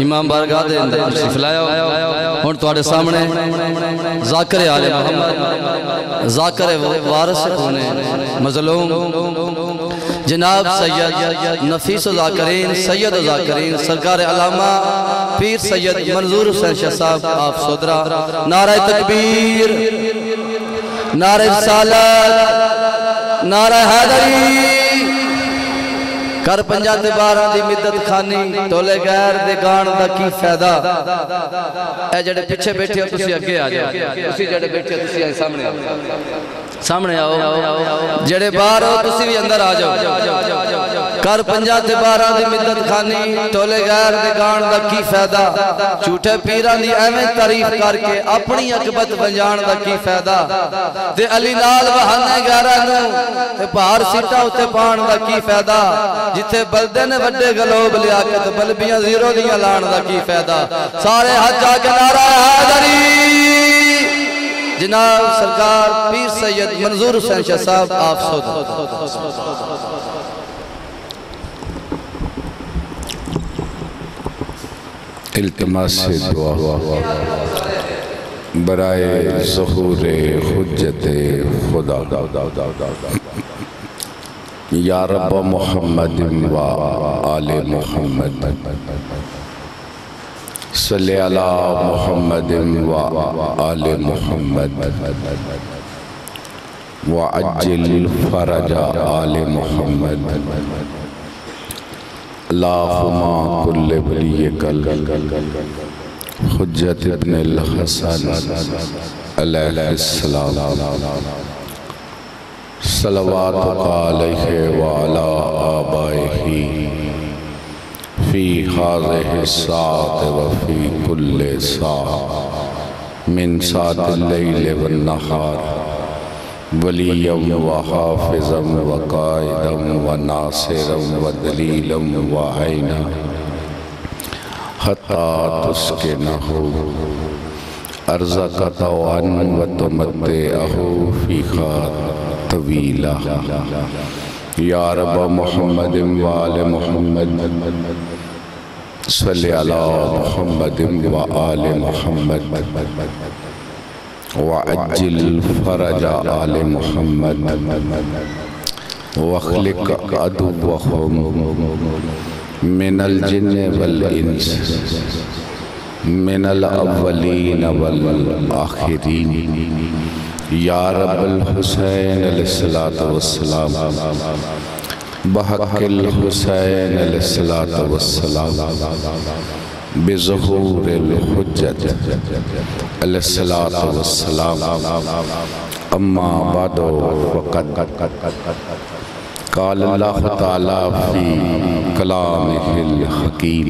इमाम बारगाह दे अंदर तशरीफ लाया हुण तुहाडे सामने ज़ाकिर आले मोहम्मद ज़ाकिर वारिस होने मज़लूम जनाब सैयद नफीस ज़ाकिरीन सैयद ज़ाकिरीन सरकार अल्लामा पीर सैयद मंजूर हुसैन शाह साहब आप सोदरा नारा तकबीर नारा रिसालत नारा हैदरी कर 50-12 दी मिद्दत खानी तोले गैर दे गाण दा की फायदा। ए जेड़े पीछे बैठे हो तुसी अगे आ जाओ, तुसी जेड़े बैठे हो तुसी सामने आओ, जेड़े बाहर हो तुसी भी अंदर आ जाओ। कर 50-12 दी मिद्दत खानी तोले गैर दे गाण दा की फायदा। झूठे पीरां दी एवें तारीफ करके अपनी अकबत वंजाण दा की फायदा। ते अली नाल बहाने गैरां नूं ते भार सीटा उत्ते पाण दा की फायदा। जिथे बलदे ने वड्डे गलोब लिया के ते बलबियां जीरो दियां लाण दा की फायदा। सारे हज आके नारा हैदरी जनाब सरकार पीर सैयद मंजूर हुसैन शाह साहब आप सोदर इल्तिमास से दुआ बराए ज़हूरे हुज्जते खुदा या रब मोहम्मद व आले मोहम्मद सल्ले अला मोहम्मद व आले मोहम्मद व अज्जिल फरजा आले मोहम्मद अल्लाहुम्मा कुल्ले वलियकल हुज्जत इब्न अल-हसन अलैहिस्सलाम सलवातुका अलैहि व अला आबाइही फी हाज़िहि साअत व फी कुल्ले साअ मिन साअतिल लैल वन नहार वलियम व हाफिज़म व काइदम व नासिरम व दलीलम व आइना हत्ता तुस्किनहु अर्ज़क़ तवन व तुमत्तिअहु फ़ीहा तवीला या रब मोहम्मद व आले मोहम्मद सल्ले अला मोहम्मद व आले मोहम्मद व अज्जिल फरजा आले मोहम्मद वख्लिक अदुव्वहुम मिनल जिन्न वल इंस मिनल अव्वलीन वल आखिरीन या रब्बल हुसैन अलैहिस्सलातु वस्सलाम बहक़िल हुसैन अलैहिस्सलातु वस्सलाम बिज़ुहूरिल हुज्जत अलैहिस्सलातु वस्सलाम अम्मा बअदु फ़क़द क़ाल अल्लाहु तआला फ़ी कलामिहिल हकीम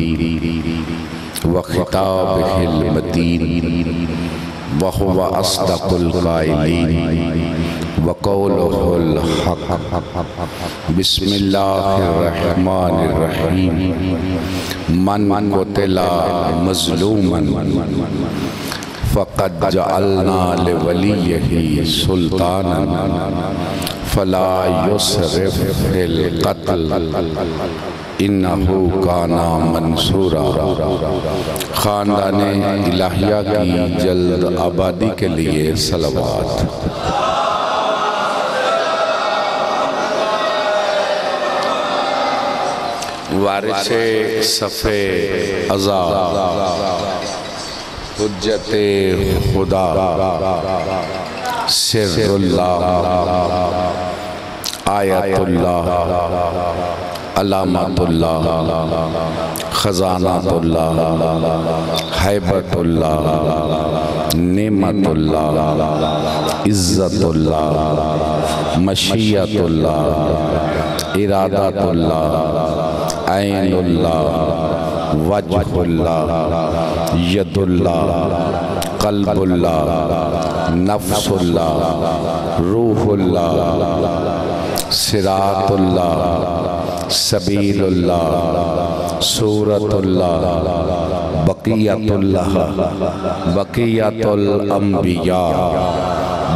व खिताबिहिल मतीन व हुवा अस्दक़ुल क़ाइलीन व क़ौलुहुल हक़ बिस्मिल्लाहिर रहमानिर रहीम मन क़ुतिला मज़लूमन फ़क़द जअलना लिवलिय्यिही सुल्तानन फ़ला युसरिफ़ फ़िल क़त्ल इन्नहु काना मंसूरा। ख़ानदाने इलाहिया की जल्द आबादी के लिए सलवात। वारिसे सफ़े अज़ा हुज्जते खुदा सिर्रुल्लाह आयतुल्लाह अलामतुल्लाह खजानातुल्लाह हैबतुल्लाह नेमतुल्लाह इज़्ज़तुल्लाह मशीयतुल्लाह इरादतुल्लाह ऐनुल्लाह वजहुल्लाह यदुल्लाह क़ल्बुल्लाह नफ्सुल्लाह रूहुल्लाह सिरातुल्लाह सबीलुल्लाह सूरतुल्लाह बक़ियतुल्लाह बक़ियतुल अंबिया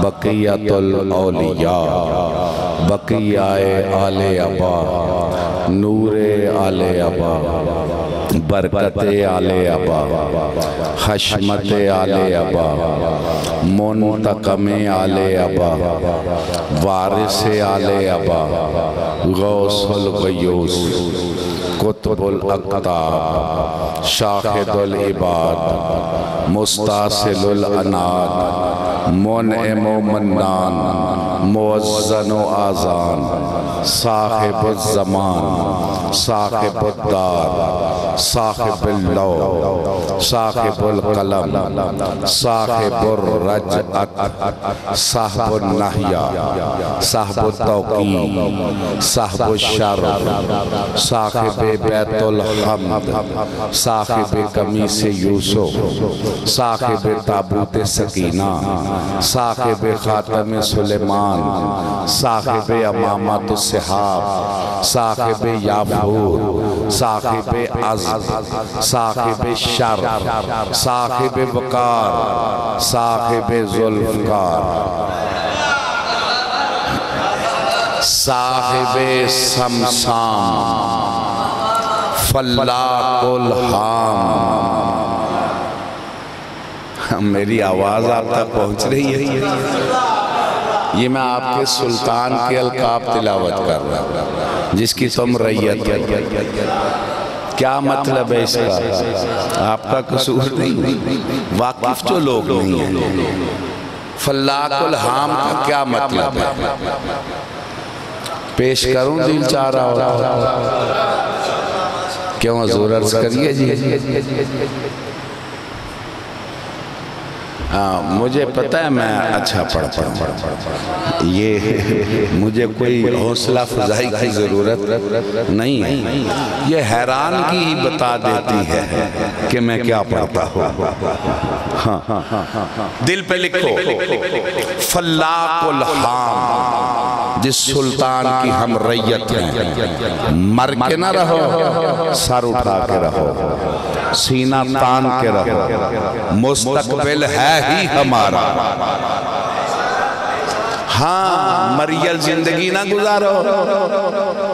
बक़ियतुल औलिया बक़ियाए आले अबा नूरे आले अबा बरकते आले अबा, हशमते आले अबा, मुंतकमे आले अबा, वारिसे आले अबा, गौसुल गयूस, कुतुबुल अक़ताब, शाहिदुल इबाद, मुस्तासिलुल अनाद, मुनइमु मन्नान, मुअज़्ज़नु आज़ान, साहिबुल ज़मान, साहिबुल दार, साहिबुल लौ, साहिबुल कलम, साहिबुल रजअत, साहिबुल नहिया, साहिबुल तौक़ीद, साहिबुल शर्र, साहिबे बैतुल हम्द, साहिबे कमीसे यूसुफ, साहिबे ताबूते सकीना, साहिबे खातमे सुलेमान, साहिबे अमामत सिहाब, साहिबे याफूर, साहिबे अज़्द, साहिबे शर, साहिबे वकार, साहिबे ज़ुल्फ़कार, साहिबे समसाम, फल्लाकुल हाम। मेरी आवाज़ आप तक पहुँच रही है? ये मैं आपके सुल्तान के अलकाब तिलावत कर रहा हूँ, जिसकी तुम रैयत। क्या मतलब है इसका? आपका कसूर नहीं, वाकिफ जो लोग नहीं हैं। फल्लाकुल हाम का क्या मतलब है? पेश करूं? दिल चाह रहा हो क्यों? हजूर अर्ज़ करिए जी। हाँ, मुझे पता है मैं अच्छा पढ़ता हूँ, ये मुझे कोई हौसला अफजाई की ज़रूरत नहीं है। ये हैरानगी ही बता देती है कि मैं क्या पढ़ता हूँ। हाँ, दिल पे लिखो, फल्लाकुल हाम, जिस सुल्तान की हम रैयत हैं। मर के ना रहो, सर उठा के रहो, सीना तान के रहो, मुस्तकबिल है ही हमारा। हाँ, मरियल जिंदगी ना गुजारो,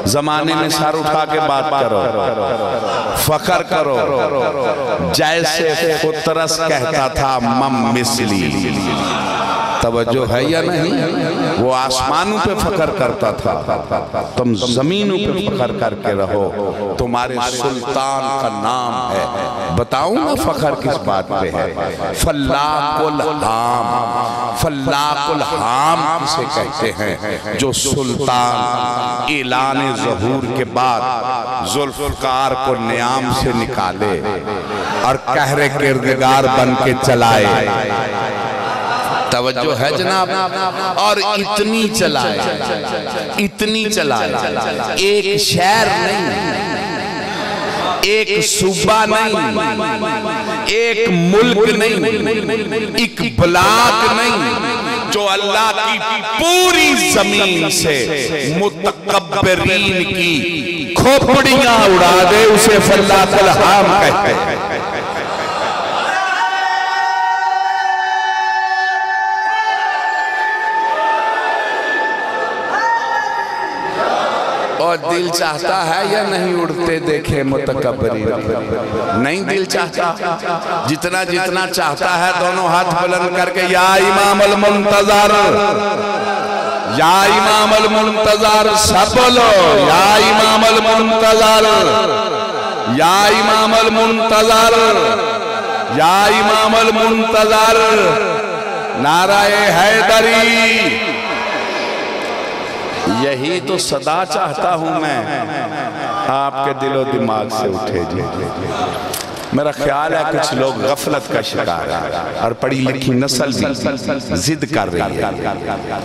जमाने में सर उठा के बात करो, फखर करो, जैसे फुतरस कहता था मम मिसली। तवज्जो है या नहीं? वो आसमानों पे फखर करता था, तुम जमीनों पे फखर करके रहो, तुम्हारे सुल्तान का नाम है। बताऊं ना फखर किस बात पे है? फल्लाकुल हाम। फल्लाकुल हाम किसे कहते हैं? जो सुल्तान ऐलान ज़हूर के बाद जुल्फ़कार को नियाम से निकाले और कहरे किरदगार बन के चलाए। तवज्जो है जनाब? और इतनी चलाए, इतनी चलाए, एक शहर नहीं, एक सूबा नहीं, एक मुल्क नहीं, एक ब्लॉक नहीं, जो अल्लाह की पूरी जमीन से मुतकब्बिरीन की खोपड़ियां उड़ा दे, उसे फल्लाकुल हाम कहते हैं। और दिल चाहता है या नहीं उड़ते देखे मुतकब्बिरीन? नहीं दिल चाहता। जितना जितना चाहता है दोनों हाथ बुलंद करके या इमाम अल मुंतज़र, या इमाम अल मुंतज़र सब बोलो, या इमाम अल मुंतज़र, या इमाम अल मुंतज़र, या इमाम अल मुंतज़र, नाराए हैदरी। यही तो सदा चाहता हूं मैं, आपके दिलो दिमाग से उठे जी। मेरा ख्याल है कुछ लोग गफलत का शिकार है और पढ़ी लिखी नस्ल भी जिद कर रही है,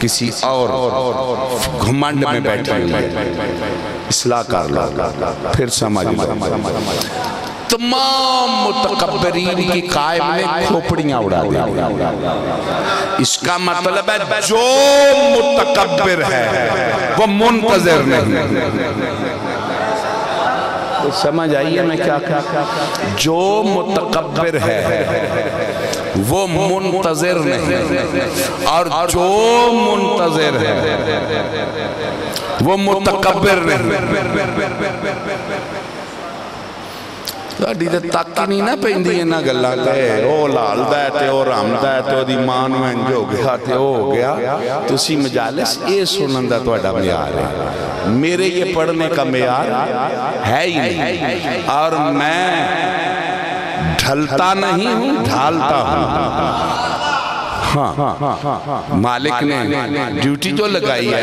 किसी और घुमंड में बैठी हुई है। इस्लाह कर लो, फिर समझ लो। तमाम मुतकब्बिरीन की कायम में खोपड़ियां उड़ा दी। इसका मतलब है जो मुतकब्बिर है वो मुंतज़िर नहीं। तो समझ आइए मैं क्या कहा? जो मुतकब्बिर है वो मुंतज़िर नहीं, और जो मुंतज़िर है वो मुतकब्बिर नहीं। ਤੁਹਾਡੀ ਤੇ ਤੱਕ ਹੀ ਨਹੀਂ ਨਾ ਪੈਂਦੀ ਇਹਨਾਂ ਗੱਲਾਂ ਤੇ। ਉਹ ਲਾਲਦਾ ਤੇ ਉਹ ਰਾਮਦਾ ਤੇ ਉਹਦੀ ਮਾਂ ਨੂੰ ਇੰਜ ਹੋ ਗਿਆ ਤੇ ਉਹ ਹੋ ਗਿਆ। ਤੁਸੀਂ ਮਜਾਲਿਸ ਇਹ ਸੁਣਨ ਦਾ ਤੁਹਾਡਾ ਮਿਆਰ है। मेरे ये पढ़ने का मियार है ही नहीं। और मैं ढलता नहीं हूँ, ढालता हूँ। हाँ, मालिक ने ड्यूटी जो लगाई है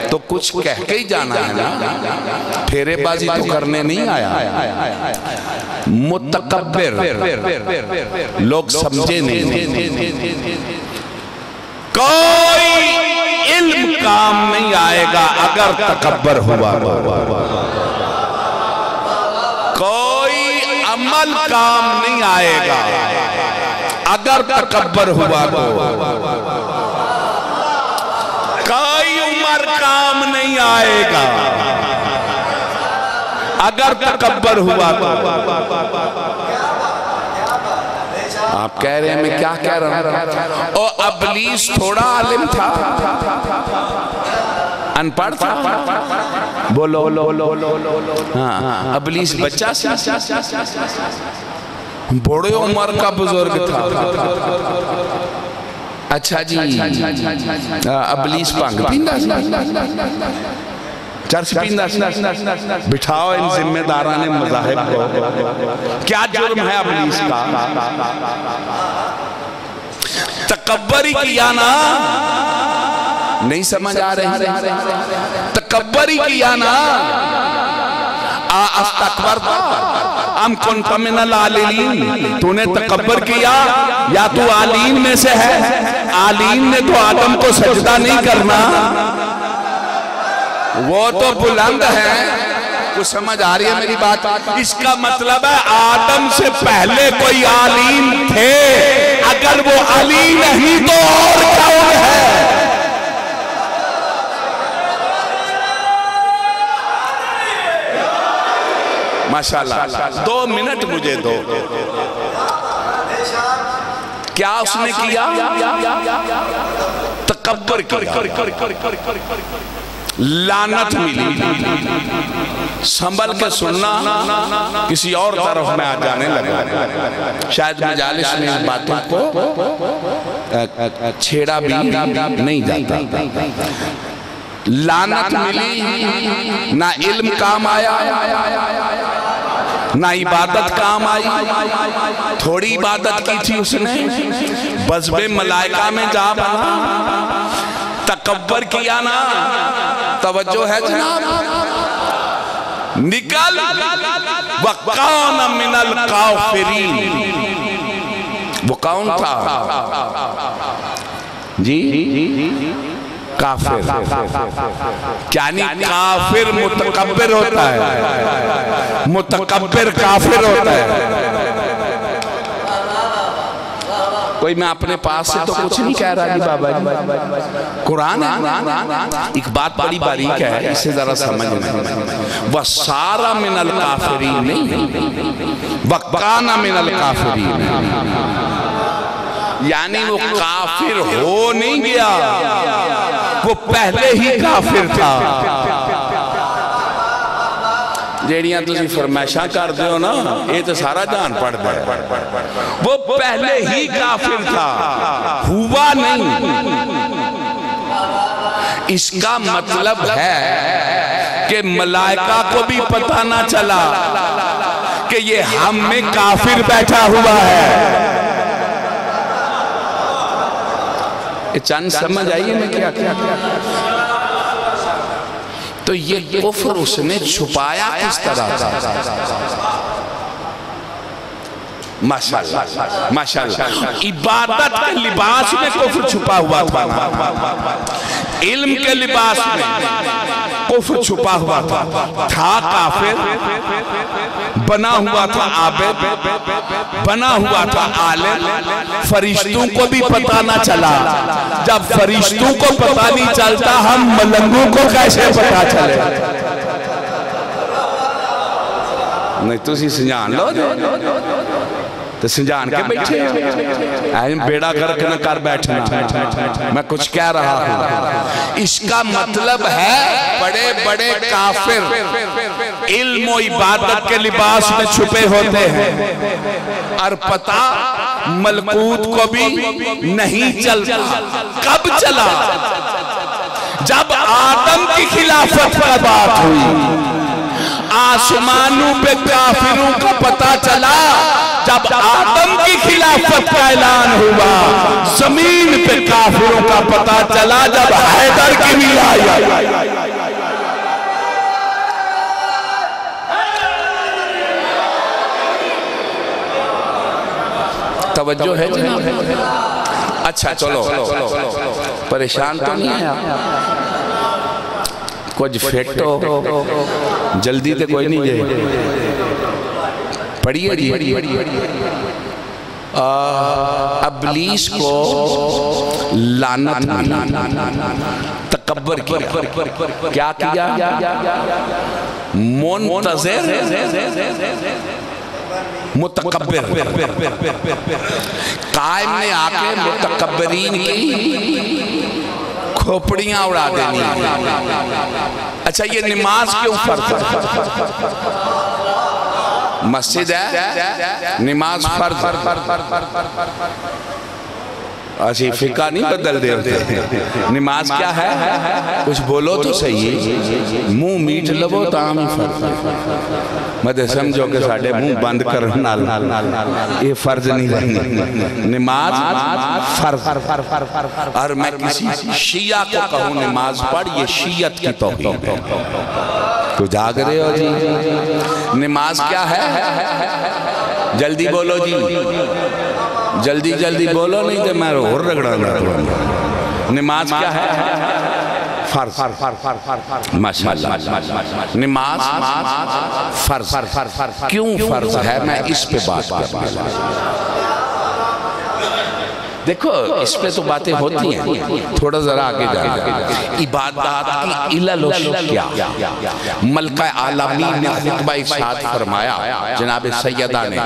तो कुछ कह के ही जाना है ना, फेरेबाजी तो करने नहीं आया। मुतकब्बिर लोग समझे नहीं। कोई इल्म काम नहीं आएगा अगर तकब्बर हुआ। कोई अमल काम नहीं आएगा अगर तकब्बर हुआ। कोई उम्र काम नहीं आएगा अगर तकब्बर हुआ। आप कह रहे हैं मैं क्या कह रहा हूं? और अबलीस थोड़ा आलिम था, अनपढ़ था। बोलो हाँ, अबलीस बच्चा बड़े उम्र का बुजुर्ग था। अच्छा जी, अबलीस भंग पींदा, चर्च पींदा। बिठाओ इन जिम्मेदारान ने मज़ाहिब को। क्या जुर्म है अबलीस का? तकब्बर ही किया ना। नहीं समझ आ रहे? तकब्बर ही किया ना। अस्तकबरता अम कुन्ता मिनल आलीन। तूने तकब्बर किया या तू आलीन में से है? आलीन ने तो आदम को सजदा नहीं करना, वो तो बुलंद है। कुछ समझ आ रही है मेरी बात? इसका मतलब है आदम से पहले कोई आलीन थे। अगर वो अली नहीं तो और कौन है? माशाल्लाह। 2 मिनट मुझे दो। क्या उसने किया? तकब्बर किया। लानत मिली। संभल के सुनना, किसी और तरफ में आ जाने लगा। शायद मजालिस में इन बातों को छेड़ा भी नहीं जाता। लानत मिली, ना इल्म काम आया, ना इबादत काम आई। थोड़ी इबादत की थी उसने, बज़्बे मलाइका में जा बना। तकब्बर किया ना। तवज्जो है जनाब? निकल। वकान मिनल काफिरीन। वो कौन था जी? काफिर। क्या नहीं? काफिर मुतकब्बिर होता है, मुतकब्बिर काफिर होता है। कोई मैं अपने पास से तो कुछ नहीं कह रहा जी बाबा जी, कुरान है। एक बात बड़ी बारीक है, इसे जरा समझना। वह सारा मिनल काफिरीन नहीं, वकाना मिनल काफिरीन। यानी वो काफिर हो नहीं गया, वो पहले ही काफिर था। जेड़ियां तुसी फरमाइशां करते हो ना, ये तो सारा जान पड़ता है। वो पहले ही काफिर था, हुआ नहीं। इसका मतलब है कि मलाइका को भी पता ना चला कि ये हम में काफिर बैठा हुआ है। चंद समझ आइए मैं क्या क्या क्या। तो ये कुफ्र उसने छुपाया किस तरह था? माशाअल्लाह माशाअल्लाह। इबादत के लिबास में कुफ्र छुपा हुआ था, इल्म के लिबास में कुफ्र छुपा हुआ था काफिर, बना हुआ था आबिद, बना हुआ था आलिम। फरिश्तों को भी पता ना चला। जब फरिश्तों को पता नहीं चलता, हम मलंगों को कैसे पता चले? नहीं तुसी समझान लो तो समझान के बैठे। बेड़ा गर्क न कर बैठना, मैं कुछ कह रहा हूं। इसका मतलब है बड़े बड़े काफिर इल्म और इबादत के लिबास में छुपे होते हैं और पता मलकूत को भी नहीं चलता। कब चला? जब आदम की खिलाफत का बात हुई, आसमानों पे काफिरों का पता चला। जब आदम की खिलाफत का ऐलान हुआ, जमीन पे काफिरों का पता चला। जब हैदर की भी आई, तवज्जो है जनाब? अच्छा चलो, परेशान तो नहीं है कुछ फेटो जल्दी तो कोई नहीं जाए। पढ़िए जी। इब्लीस को लानत तकब्बर किया। क्या किया? मुंतज़िर मुतकब्बिर। कायम ने आके मुतकब्बिरीन की खोपड़ियां उड़ा देनी। अच्छा ये नमाज क्यों फर्ज है? मस्जिद है, नमाज फर्ज। अच्छी फिका नहीं बदल देते। नमाज क्या है? कुछ बोलो तो सही, मुंह मीठ लवो ताम ही फर्ज। मत समझो कि साडे मुंह बंद कर ये फर्ज नहीं रहनी। नमाज फर्ज। और मैं किसी शिया को कहूँ नमाज पढ़, ये शियत की तौहीन है। तो जाग रहे हो जी? नमाज क्या है? जल्दी बोलो जी, जल्दी जल्दी बोलो, नहीं तो मैं और रगड़ा। नमाज क्या है? फर्ज। माशाअल्लाह, नमाज फर्ज। क्यों फर्ज है? मैं इस पे बात कर। देखो इस पे तो बातें होती हैं, थोड़ा जरा आगे जाए। इबादत की इल्ल क्या? मलका आलमीन ने खुतबा इरशाद फरमाया, जनाब सैयदा ने,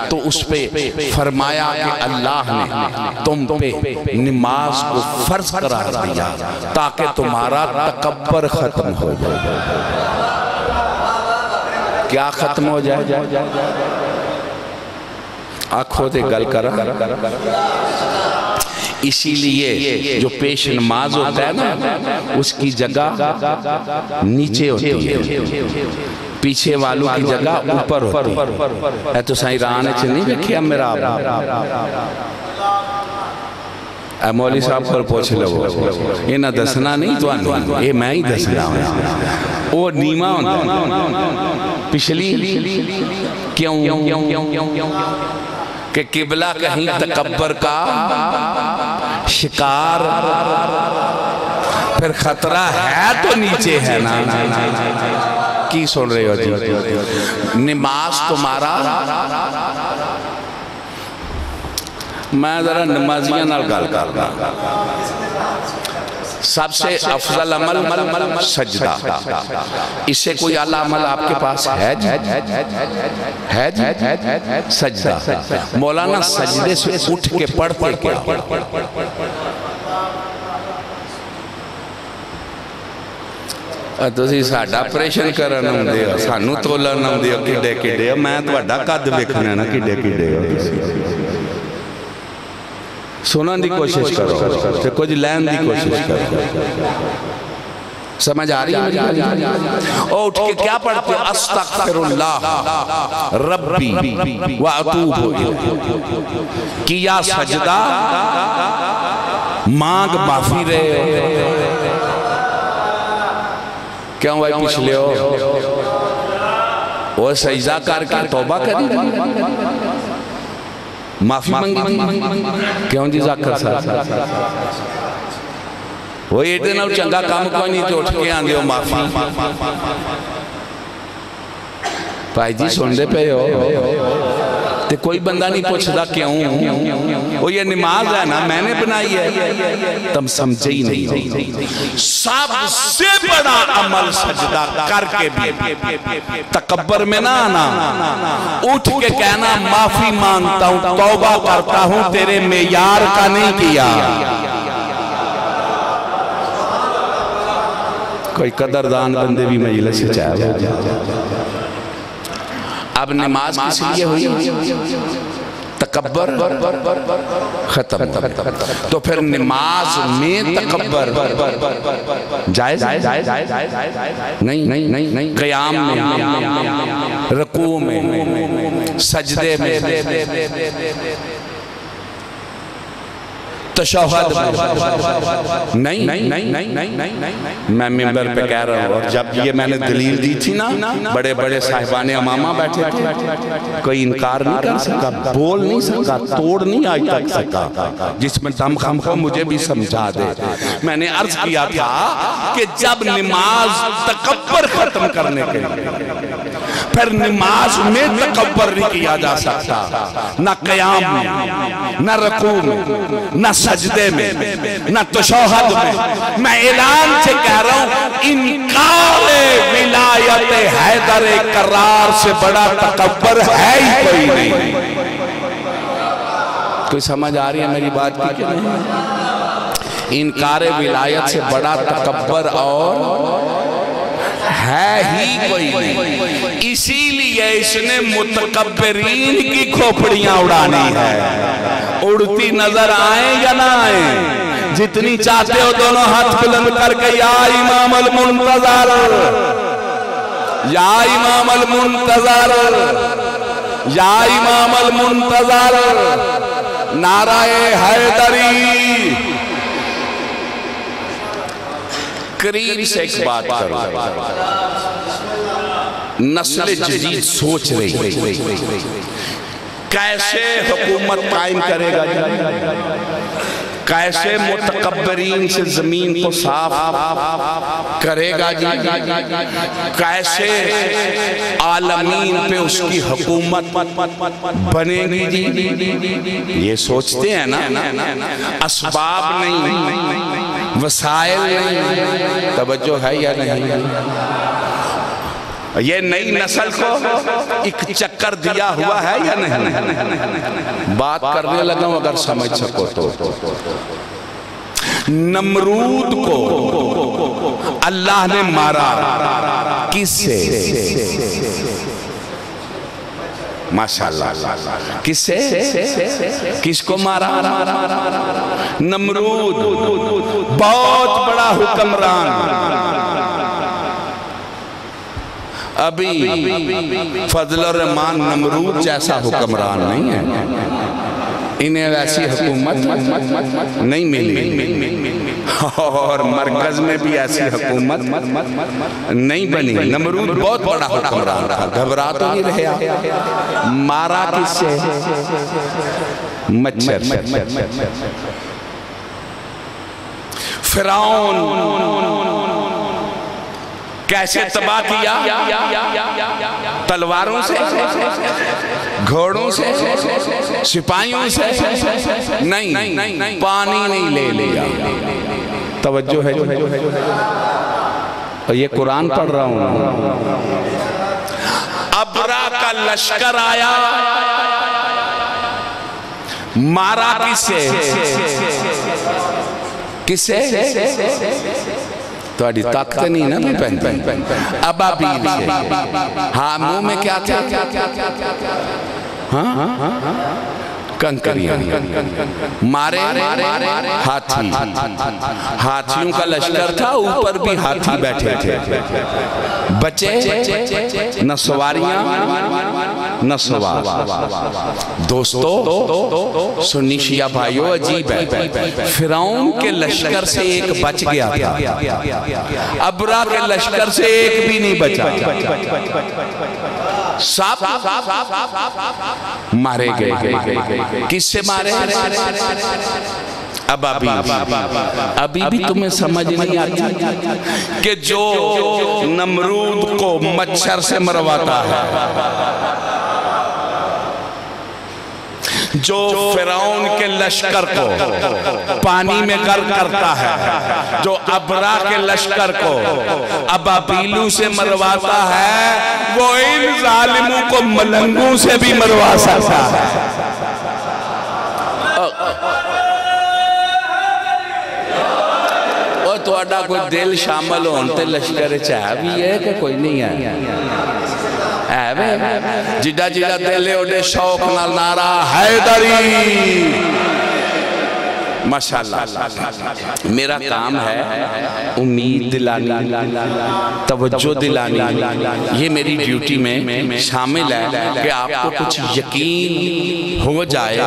तो उस पे फरमाया कि अल्लाह ने तुम पे नमाज को फर्ज करार दिया ताकि तुम्हारा तकब्बर खत्म हो जाए। क्या खत्म हो जाए? आंखों से गल कर। इसीलिए जो पेश नमाज होता है ना, उसकी जगह नीचे होती है, पीछे वालों की जगह ऊपर होती है। तो साईं राने च नहीं देखिया मेरा मौली साहब को पूछ लो, इन्हें दसना नहीं तो ये मैं ही दसना। वो नीमा होता पिछली क्यों कि किबला कहीं तकब्बर का शिकार, फिर खतरा है तो नीचे है ना। की सुन रहे हो जी? नमाज तुम्हारा, मैं जरा नमाजिया नाल गल करना। सबसे अफजल अमल सजदा। इससे कोई आला अमल आपके पास है? सजदा। मौलाना सजदे से उठ के पढ़ते क्या? तुसी साडा ऑपरेशन करन आउंदे हो, सानू तोलन आउंदे हो किड्डे किड्डे। मैं तुहाडा कद वेखना ना किड्डे किड्डे हो। सुनने की कोशिश करो तो कुछ लैन की कोशिश करो। समझ आ रही है? और उठ के क्या पढ़ते? अस्तगफिरुल्लाह रब्बी व अतूबु इलैह। किया सजदा, मांग माफी रहे। क्यों भाई पिछले हो? वो सजदा करके तौबा करी, माफी मंगी। क्यों जी जाकर साहब? वो एडे नाल चंगा काम कोई नहीं तो उठ के आंदे हो माफी। भाई जी सुनते पे हो तो कोई बंदा नहीं पूछता क्यों। वो ये नमाज है ना, मैंने बनाई है, तुम समझे ही नहीं। सबसे बड़ा अमल सजदा करके भी तकब्बर में ना आना, उठ के कहना माफी मांगता हूं, तौबा करता हूं, तेरे मेयार का नहीं किया। कोई कदरदान बंदे भी मजलिस से चाहे। अब नमाज किस लिए हुई? तकब्बर खत्म। तो फिर नमाज में तकब्बर जायज नहीं। क़याम में, रुकू में, सजदे में, तशहद नहीं। मैं मिंबर पे कह रहा हूँ, और जब ये मैंने दलील दी थी ना, बड़े बड़े साहिबाने अमामा बैठे थे, कोई इनकार नहीं कर सका, बोल नहीं सका, तोड़ नहीं आज तक सका, जिसमें दम खम को मुझे भी समझा दे। मैंने अर्ज किया था कि जब नमाज तकब्बर खत्म करने के लिए, फिर नमाज में तकब्बर नहीं किया जा सकता, न क़याम में, न रुकू में, न सजदे में, न तशहद में। मैं ऐलान से कह रहा हूं, इनकारे विलायत हैदर करार से बड़ा तकब्बर है ही कोई नहीं। कोई समझ आ रही है मेरी बात की? इनकारे विलायत से बड़ा तकब्बर और है ही कोई नहीं। इसीलिए इसने मुतकब्बिरीन की खोपड़ियां उड़ानी है। उड़ती नजर आए या ना आए, जितनी चाहते हो दोनों हाथ बुलंद करके या इमाम अल मुंतज़र, या इमाम अल मुंतज़र, या इमाम अल मुंतज़र, नाराए हैदरी। करीब से एक बात करो, नस्ल जदीद सोच रही कैसे हुकूमत कायम करेगा, कैसे मुतकब्बरीन से जमीन को साफ करेगा जी, कैसे आलमीन पे उसकी हुकूमत बनेगी जी। ये सोचते हैं ना, असबाब नहीं, वसाइल नहीं, तवज्जो है या नहीं? ये नई नस्ल को एक चक्कर दिया हुआ है या नहीं? बात करने लगा हूं, अगर समझ सको तो। नमरूद को अल्लाह ने मारा, किससे? माशाअल्लाह, किससे? किसको मारा? नमरूद, बहुत बड़ा हुक्मरान। अभी फजलुर रहमान नमरूद जैसा हुक्मरान नहीं है, इन्हें वैसी हुकूमत नहीं मिली, और मरकज में भी ऐसी हुकूमत नहीं बनी। नमरूद बहुत बड़ा हुक्मरान था, घबरा तो नहीं रहे आप? मारा किससे? मच्छर से। फिरौन कैसे तबाह किया? तलवारों से, घोड़ों से, सिपाहियों से नहीं, पानी नहीं ले लिया। तवज्जो है? और ये कुरान पढ़ रहा हूं। अबरा का लश्कर आया, मारा किसे? किसे? थोड़ी ताकत नहीं ना भी अबाबील से। हाँ, मुंह में क्या था? हाँ, कंकरियां। मारे हाथी, हाथियों का लश्कर था, ऊपर भी हाथी बैठे थे। बचे न सवारियां न सवार। दोस्तों सुन्नी शिया भाइयों, अजीब है, फिरौन के लश्कर से एक बच गया था, अबरा के लश्कर से एक भी नहीं बचा। सब मारे गए। किससे मारे? अब अभी भी तुम्हें समझ नहीं आती कि जो नमरूद को मच्छर से मरवाता है, जो फिरौन के लश्कर को पानी में गर्क करता है, जो अबरा के लश्कर को अबाबीलू से मरवाता है, वो इन जालिमों को मलंगों से भी मरवा सकता है। और तो थोड़ा कोई दिल शामिल होने लश्कर च है भी है कि कोई नहीं है वे जिदा जिदा दिल है ओडे शौक नाल नारा हैदरी। माशाअल्लाह मेरा काम है उम्मीद दिलानी, तवज्जो दिलानी, ये मेरी ड्यूटी में शामिल है कि आपको कुछ यकीन हो जाए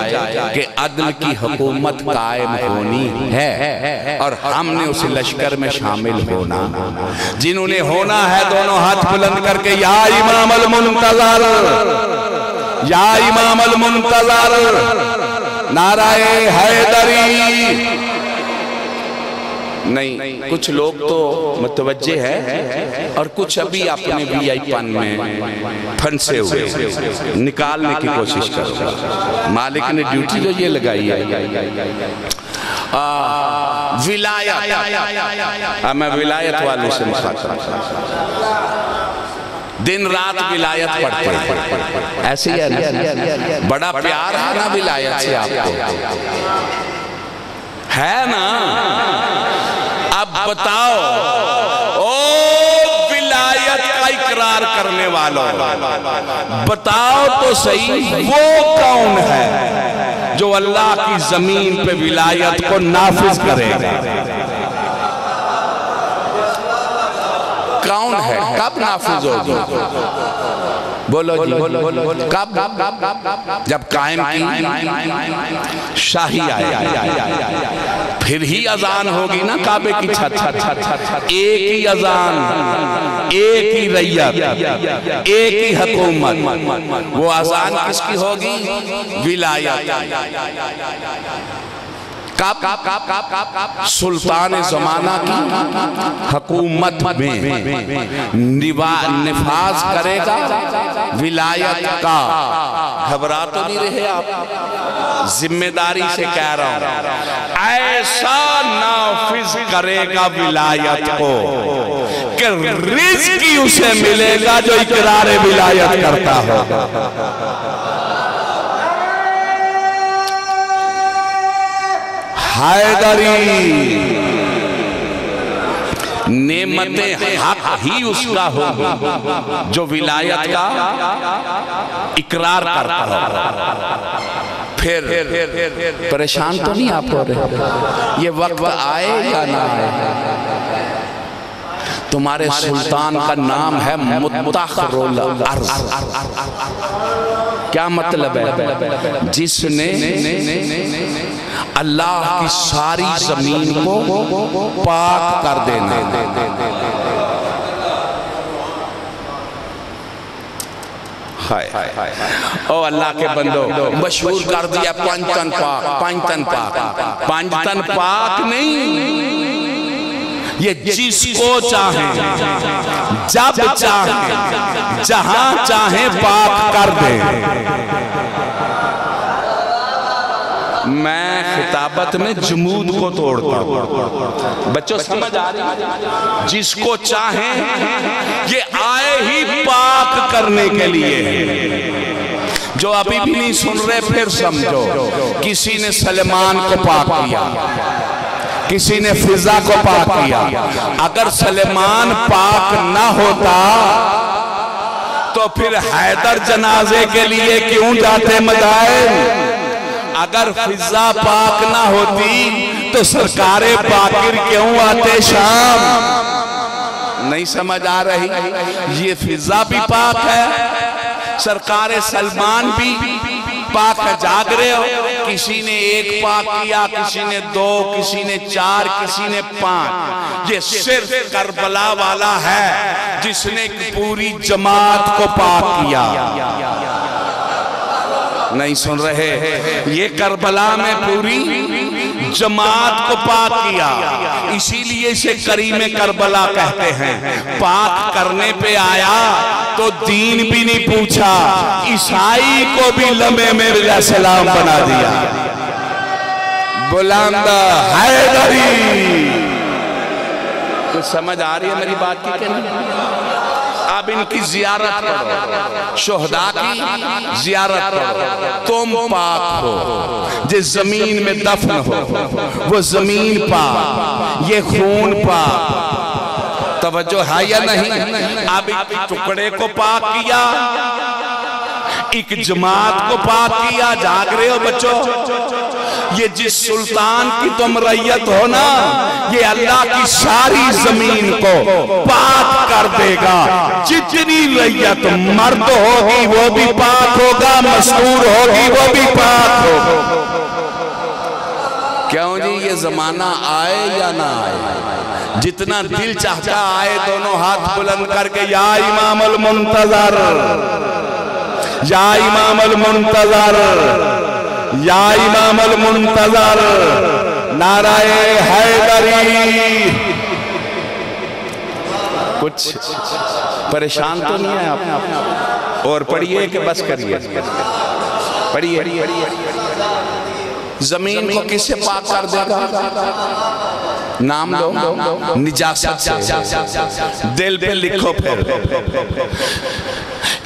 कि अदल की हुकूमत कायम होनी है और हमने उस लश्कर में शामिल होना। जिन्होंने होना है दोनों हाथ बुलंद करके या इमाम अल मुंतज़र, या इमाम अल मुंतज़र, नाराए हैदरी। नहीं, कुछ लोग तो मुतवज्जे है और कुछ अभी अपने वीआईपन में फंसे हुए, निकालने की कोशिश करो। मालिक ने ड्यूटी जो ये लगाई है विलायत, मैं विलायत वालों से मुखातिब, दिन रात विलायत पढ़ते हैं, ऐसे ही है ना? बड़ा प्यार है ना विलायत से आपको, है ना? अब बताओ ओ विलायत का इकरार करने वालों, बताओ तो सही वो कौन है जो अल्लाह की जमीन पे विलायत को नाफिज करेगा? कौन है? कब नाफिज होगी? बोलो जी, कब? जब कायम की शाही आए फिर ही अजान होगी ना काबे की छत। एक ही अजान, एक ही रैयत, एक ही हुकूमत। वो अजान किसकी होगी? विलायत। सुल्तान जमाना की हुकूमत में निफाज करेगा विलायत का। घबरा तो नहीं रहे आप? जिम्मेदारी से कह रहा हूं, ऐसा नाफिज करेगा विलायत को कि रिज़्क़ ही उसे मिलेगा जो इकरार विलायत करता होगा। हैदरी नेमतें हक ही उसका होगी जो विलायत का इकरार करता होगा। फिर परेशान तो नहीं आप हो रहे? ये वक्त आए या ना आए, तुम्हारे सुल्तान का नाम है मुत्तखरुल अर्ज़। क्या मतलब है? जिसने अल्लाह की सारी जमीन को पाक कर देना। ओ अल्लाह के बंदो, मशहूर कर दिया पंचतन पाक, पंचतन पाक। पंचतन पाक नहीं, ये जिसको चाहे, जब चाहे, जहां चाहे पाक कर दे। मैं खिताबत में जमूद को तोड़ता हूं, बच्चों समझ आ रही? जिसको चाहे ये आए ही पाक करने के लिए। जो अभी भी नहीं सुन रहे फिर समझो, किसी ने सलेमान को पाक किया, किसी ने फिजा को पाक किया। अगर सलेमान पाक ना होता तो फिर हैदर जनाजे के लिए क्यों जाते मदाइन? अगर फिजा पाक ना होती तो सरकारे बाकिर क्यों आते शाम? नहीं समझ आ रही? ये फिजा भी पाक है, सरकारे सलमान भी पाक है। जाग रहे हो? किसी ने एक पाक किया, किसी ने दो, किसी ने चार, किसी ने पांच। ये सिर्फ करबला वाला है जिसने पूरी जमात को पाक किया। नहीं सुन रहे? ये करबला में पूरी जमात को पाक किया, इसीलिए इसे करीम करबला कहते हैं। पाक करने पे आया तो दीन भी नहीं पूछा, ईसाई को भी लम्हे में सलाम बना दिया। बुलंद हैदरी। कुछ समझ आ रही है मेरी बात की? अब इनकी जियारत करो, शोहदा की जियारत करो, तुम पाक हो। जिस जमीन में दफन हो वो जमीन पाक, ये खून पाक। तवज्जो है या नहीं? अब एक टुकड़े को पाक किया, एक जमात को पाक किया। जाग रहे हो बच्चों? ये जिस सुल्तान की तुम रैयत हो ना, ये अल्लाह की सारी जमीन को पाक कर देगा। जितनी रैयत मर्द होगी वो भी पाक होगा, मस्तूर होगी वो भी पाक होगा। क्यों जी? ये जमाना आए या ना आए, जितना दिल चाहता आए, दोनों हाथ बुलंद करके या इमाम अल मुंतजर, या इमाम अल मुंतजर, या इमाम अल मुंतजर, नाराए हैदरी। कुछ परेशान तो नहीं है आप? और पढ़िए कि बस करिए? पढ़िए। जमीन को किससे पाक कर देगा? नाम लो, निजासत से। दिल पे लिखो फिर,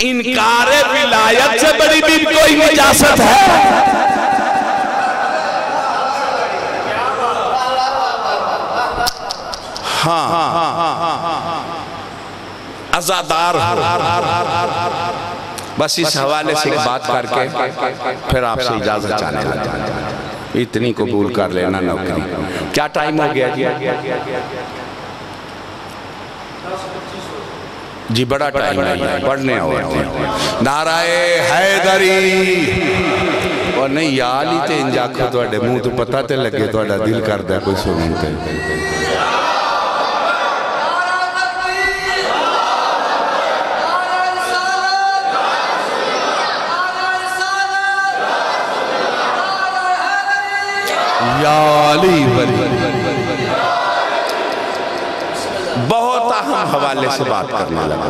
इनकारे विलायत से बड़ी भी कोई निजासत है? हाँ, अज़ादार हो। बस इस हवाले से बात करके फिर आपसे इजाजत चाहने लगा। इतनी कबूल कर लेना नौकरी। क्या टाइम हो गया जी? बड़ा टाइम है, पढ़ने आओ। नाराए हैदरी। और नहीं यार ही ते इंजाखो तुहाडे मुंह तो पता ते लगे तुहाडा दिल करदा कोई सुनन ते। बहुत अहम हवाले से बात करने लगा।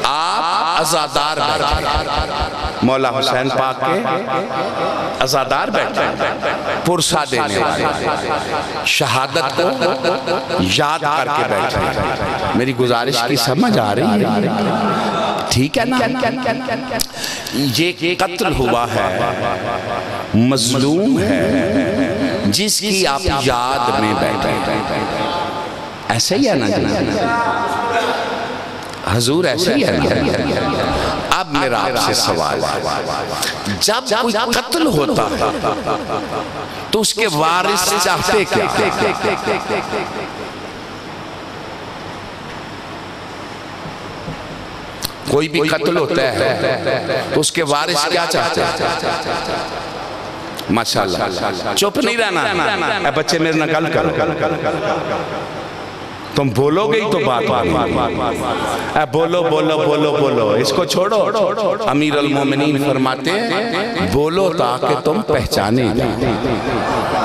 आप अज़ादार बैठे, मौला हुसैन पाक के अज़ादार बैठे, पुरसा देने वाले, शहादत को याद करके बैठे। मेरी गुजारिश की समझ आ रही है? ठीक है ना? ये कत्ल हुआ है, मजलूम है, जिसकी आप याद में बैठे। ऐसे ही है ना हजूर? ऐसे ही है ना? अब मेरा आपसे सवाल है, जब कोई कत्ल होता है तो उसके वारिस चाहते क्या? कोई भी कत्ल होता है तो उसके वारिस क्या चाहते हैं? माशाल्लाह, चुप नहीं रहना। बच्चे मेरे ना गल करो, तुम बोलोगे ही तो बात होगी। बोलो बोलो बोलो बोलो, इसको छोड़ो। अमीर अल मोमिनीन फरमाते हैं, बोलो ताकि तुम पहचाने जाओ।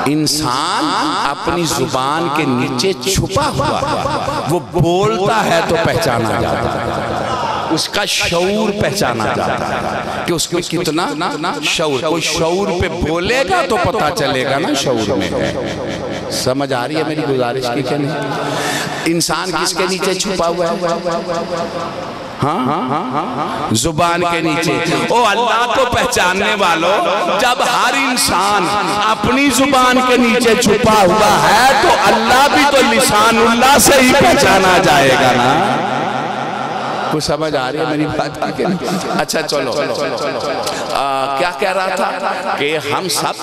इंसान अपनी जुबान के नीचे छुपा हुआ, वो बोलता है तो पहचाना जाता है, उसका शऊर पहचाना जाता है कि उसमें कितना शऊर। कोई शऊर पे बोलेगा तो पता चलेगा ना शऊर में है। समझ आ रही है मेरी गुजारिश की क्या नहीं? इंसान किसके नीचे छुपा हुआ है? हाँ, जुबान के नीचे। ओ अल्लाह को पहचानने वालों, जब हर इंसान अपनी जुबान के नीचे छुपा हुआ है तो अल्लाह भी तो लिसानुल्लाह से ही पहचाना जाएगा ना। कुछ समझ आ रही है मेरी बात की? अच्छा चलो, क्या कह रहा था कि हम सब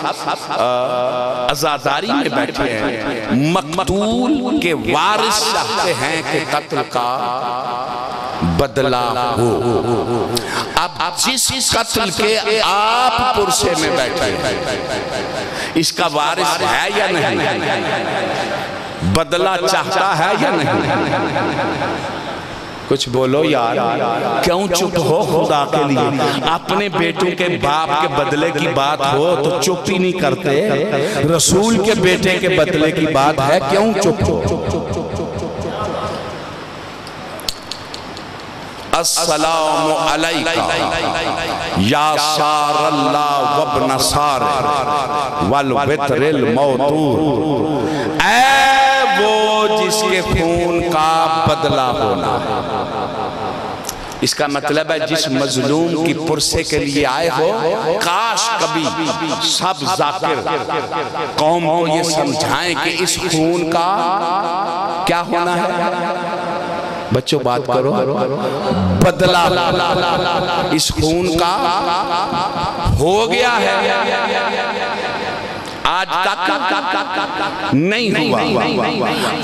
अज़ादारी में बैठे हैं, मकतूल के वारिस चाहते हैं कि कत्ल का बदला हो। अब जिस कत्ल के आप पुरसे में बैठे हैं, इसका वारिस है या नहीं? बदला चाहता है या नहीं? कुछ बोलो यार, क्यों चुप हो? खुदा के लिए अपने बेटों के बाप के बदले की बात हो तो चुप ही नहीं करते। रसूल के बेटे के बदले की बात है, क्यों चुप हो? अस्सलामु अलैका या सारल्लाह वब्न सार वल वित्रिल मौतूर। ऐ वो जिसके खून का बदला होना, इसका मतलब है जिस मजलूम की पुरसे के लिए आए हो, काश कभी सब जाकिर कौम को ये समझाएं कि इस खून का क्या होना है। बच्चों बात करो, बदला इस खून का हो गया है, आज तक नहीं हुआ।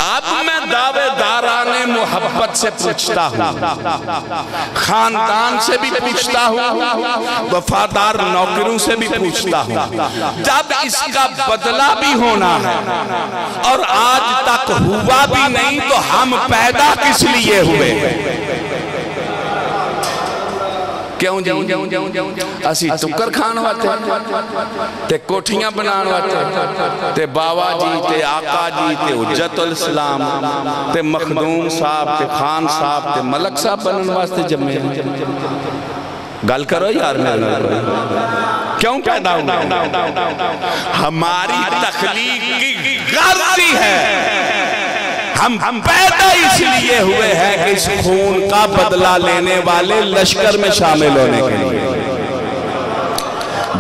अब मैं दावेदाराने मोहब्बत से पूछता हूँ, खानदान से भी पूछता हूँ, वफादार नौकरों से भी पूछता हूँ, जब इसका बदला भी होना है और आज तक हुआ भी नहीं तो हम पैदा किस लिए हुए? क्यों असी टुकर खान वास्ते ते कोठियां बनाने वास्ते ते बाबा जी ते आका जी ते हुज्जतुल इस्लाम ते मखदूम साहब ते खान साहब ते मलक साहब बनने वास्ते जम्मे? गल करो यार मेरे नाल, क्यों पैदा हुए? हमारी तख्लीक की गर्जी है, हम पैदा इसलिए हुए हैं कि इस खून का बदला लेने वाले लश्कर में शामिल होने के लिए।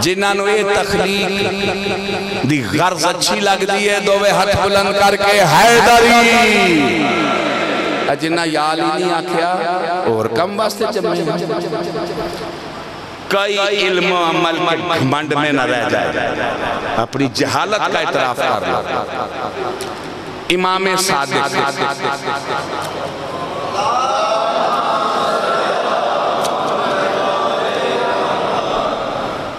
जिन्होंने ये तख्लीक दी गर्ज अच्छी लगती है, दोवे हाथ बुलंद करके हैदरी, जिन्ना याल ही नहीं आख्या और कम वास्ते जमे। कई इल्म अमल के घमंड में न रह जाए, अपनी जहालत का इतराफ कर लो। इमाम सादिक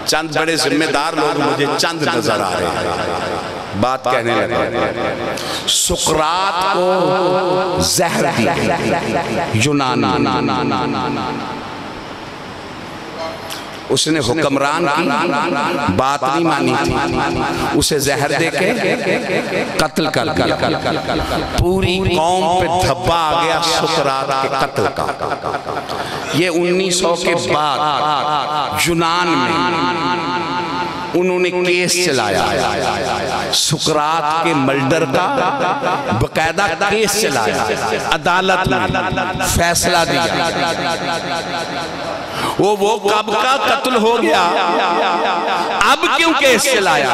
चंद बड़े जिम्मेदार लोग मुझे चंद नजर आ रहे हैं, बात कहने लगे। सुकरात को जहर दिया यूनानी, उसने हुक्मरान की बात नहीं मानी थी, उसे जहर देके कत्ल कर दिया। पूरी कौम पे धब्बा आ गया सुकरात के कत्ल का। ये 1900 के बाद यूनान में उन्होंने केस चलाया, सुकरात के मर्डर का बकायदा केस चलाया, अदालत ने फैसला दिया। वो कब का कत्ल हो गया, अब क्यों केस चलाया?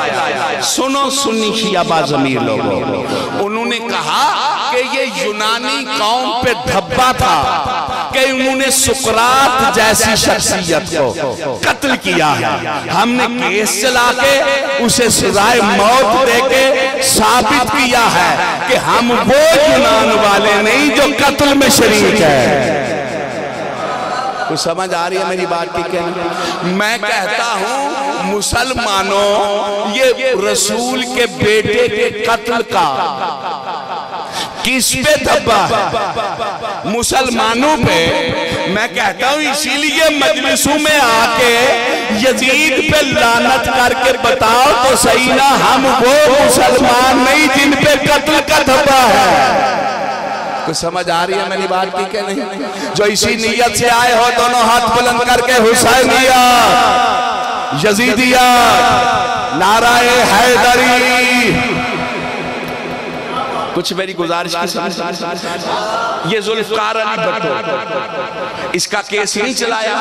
सुनो सुन्नी शिया ज़मीर लोगों, उन्होंने कहा कि ये यूनानी कौम पे धब्बा था कि उन्होंने सुकरात जैसी शख्सियत को कत्ल किया है। हमने केस चला के उसे सजाए मौत देके साबित किया है कि हम वो यूनान वाले नहीं जो कत्ल में शरीक है। कुछ समझ आ रही है मेरी बात की? क्या मैं कहता हूं, मुसलमानों, ये रसूल के बेटे के कत्ल का किस पे धब्बा है? मुसलमानों पे। मैं कहता हूं इसीलिए मजलिसों में आके यजीद पे लानत करके बताओ तो सही ना, हम वो मुसलमान नहीं जिन पे कत्ल का धब्बा है। कुछ समझ आ रही है मेरी बात की क्या नहीं? जो इसी नीयत से आए हो, दोनों हाथ बुलंद करके हुसैनिया, यजीदिया, नाराए हैदरी। कुछ मेरी गुजारिश की, ये जुल्फकार अली भट्टो, इसका केस नहीं चलाया,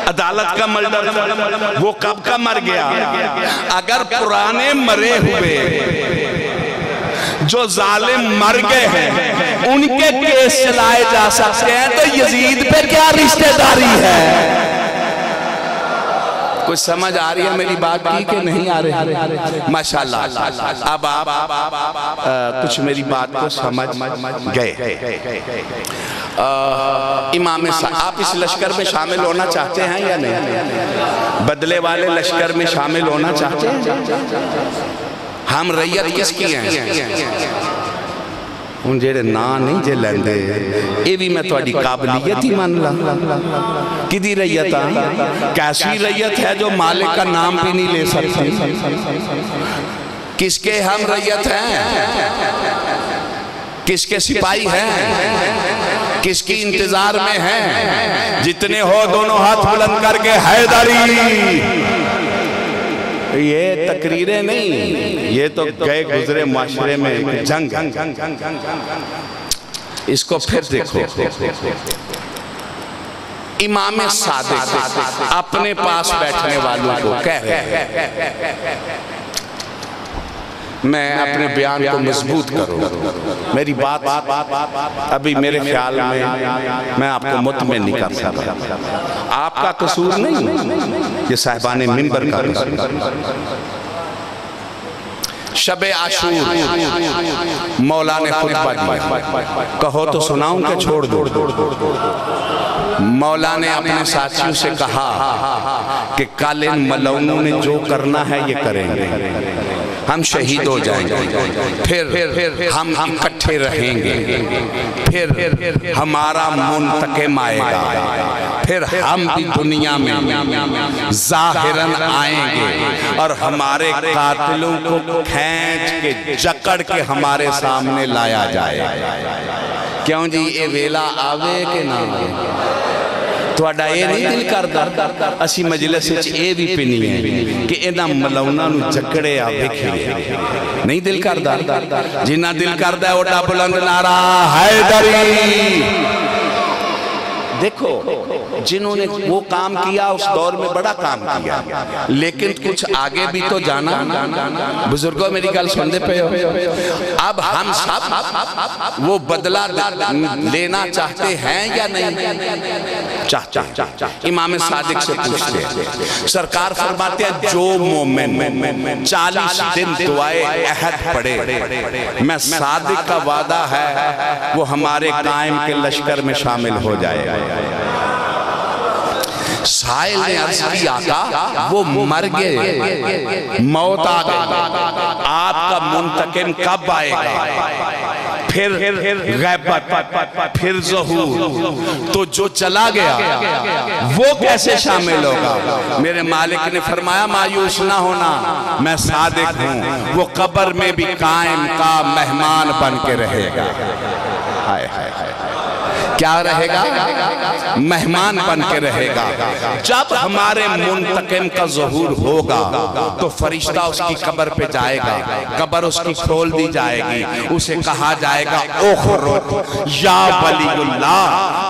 अदालत का मर्डर, वो कब का मर गया? अगर पुराने मरे हुए जो जालिम मर गए हैं उनके केस चलाए जा सकते हैं, तो यजीद पे क्या रिश्तेदारी है? कुछ समझ आ रही है मेरी बात की कि नहीं आ रही? माशाल्लाह। अब आप कुछ मेरी बात को समझ गए। इमाम आप इस लश्कर में शामिल होना चाहते हैं या नहीं? बदले वाले लश्कर में शामिल होना चाहते हैं? हम रैयत किसकी हैं? उन जेड़े ना नहीं जे लेंदे, ये भी मैं थोड़ी काबलियत ही मान ला। किदी रैयत? कैसी रैयत है जो मालिक का नाम भी नहीं ले सकती? किसके हम रैयत हैं? किसके सिपाही हैं? किसकी इंतजार में हैं? जितने हो दोनों हाथ बुलंद करके हैदरी। ये तकरीरें नहीं, ये तो गए गुजरे माशरे में जंग। इसको फिर देखो, इमाम सादिक अपने पास बैठने वालों को कह रहे हैं, मैं अपने बयान को मजबूत करूं। मेरी बात अभी मेरे ख्याल में मैं आपको मुतमिन नहीं कर सकता। आपका कसूर नहीं, ये साहिबाने मिंबर का कसूर। शबे आशूर मौला ने खुतबा दिया, कहो तो सुनाऊं कि छोड़ दो। मौला ने अपने साथियों से कहा कि कल इन मलऊनों ने जो करना है ये करेंगे, हम शहीद हो जाएंगे, फिर हम इकट्ठे रहेंगे, फिर हमारा मुंतकिम आएगा, फिर हम भी दुनिया में जाहिरन आएंगे और हमारे कातिलों को खींच के जकड़ के हमारे सामने लाया जाए। क्यों जी, ये वेला आवे के ना आवे? तुहाडा ये नहीं दिल करदा असी मजलिस विच ये भी पिनी है कि इन्हां मलौना नूं जकड़े आ वेखीए? नहीं दिल करदा? जिन्ना दिल करदा ओडा बुलंद नारा हैदरी। देखो, जिन्होंने वो काम किया उस दौर में बड़ा काम किया, लेकिन कुछ आगे भी तो जाना। बुजुर्गों मेरी गल सुनते पे हो? अब हम सब वो बदला लेना चाहते हैं या नहीं चाहते? इमाम सादिक से पूछते हैं, सरकार फरमाते हैं जो मोमिन 40 दिन दुआए अहद पढ़े, मैं सादिक का वादा है वो हमारे कायम के लश्कर में शामिल हो जाएगा। साहिल ने अर्ज की, आका वो मर गए, मौत आ गई, आपका मुंतकिम कब आएगा? फिर गैबत, फिर ज़हूर, तो जो चला गया वो कैसे शामिल होगा? मेरे मालिक ने फरमाया मायूस ना होना, मैं सादिक हूँ, वो कब्र में भी कायम का मेहमान बन के रहेगा। हाय हाय हाय, क्या रहेगा? मेहमान बन के रहेगा। जब हमारे मुंतकिम का ज़हूर होगा तो फरिश्ता उसकी कब्र पे जाएगा, कब्र उसकी खोल दी जाएगी, उसे कहा जाएगा उखरुज या वलीउल्लाह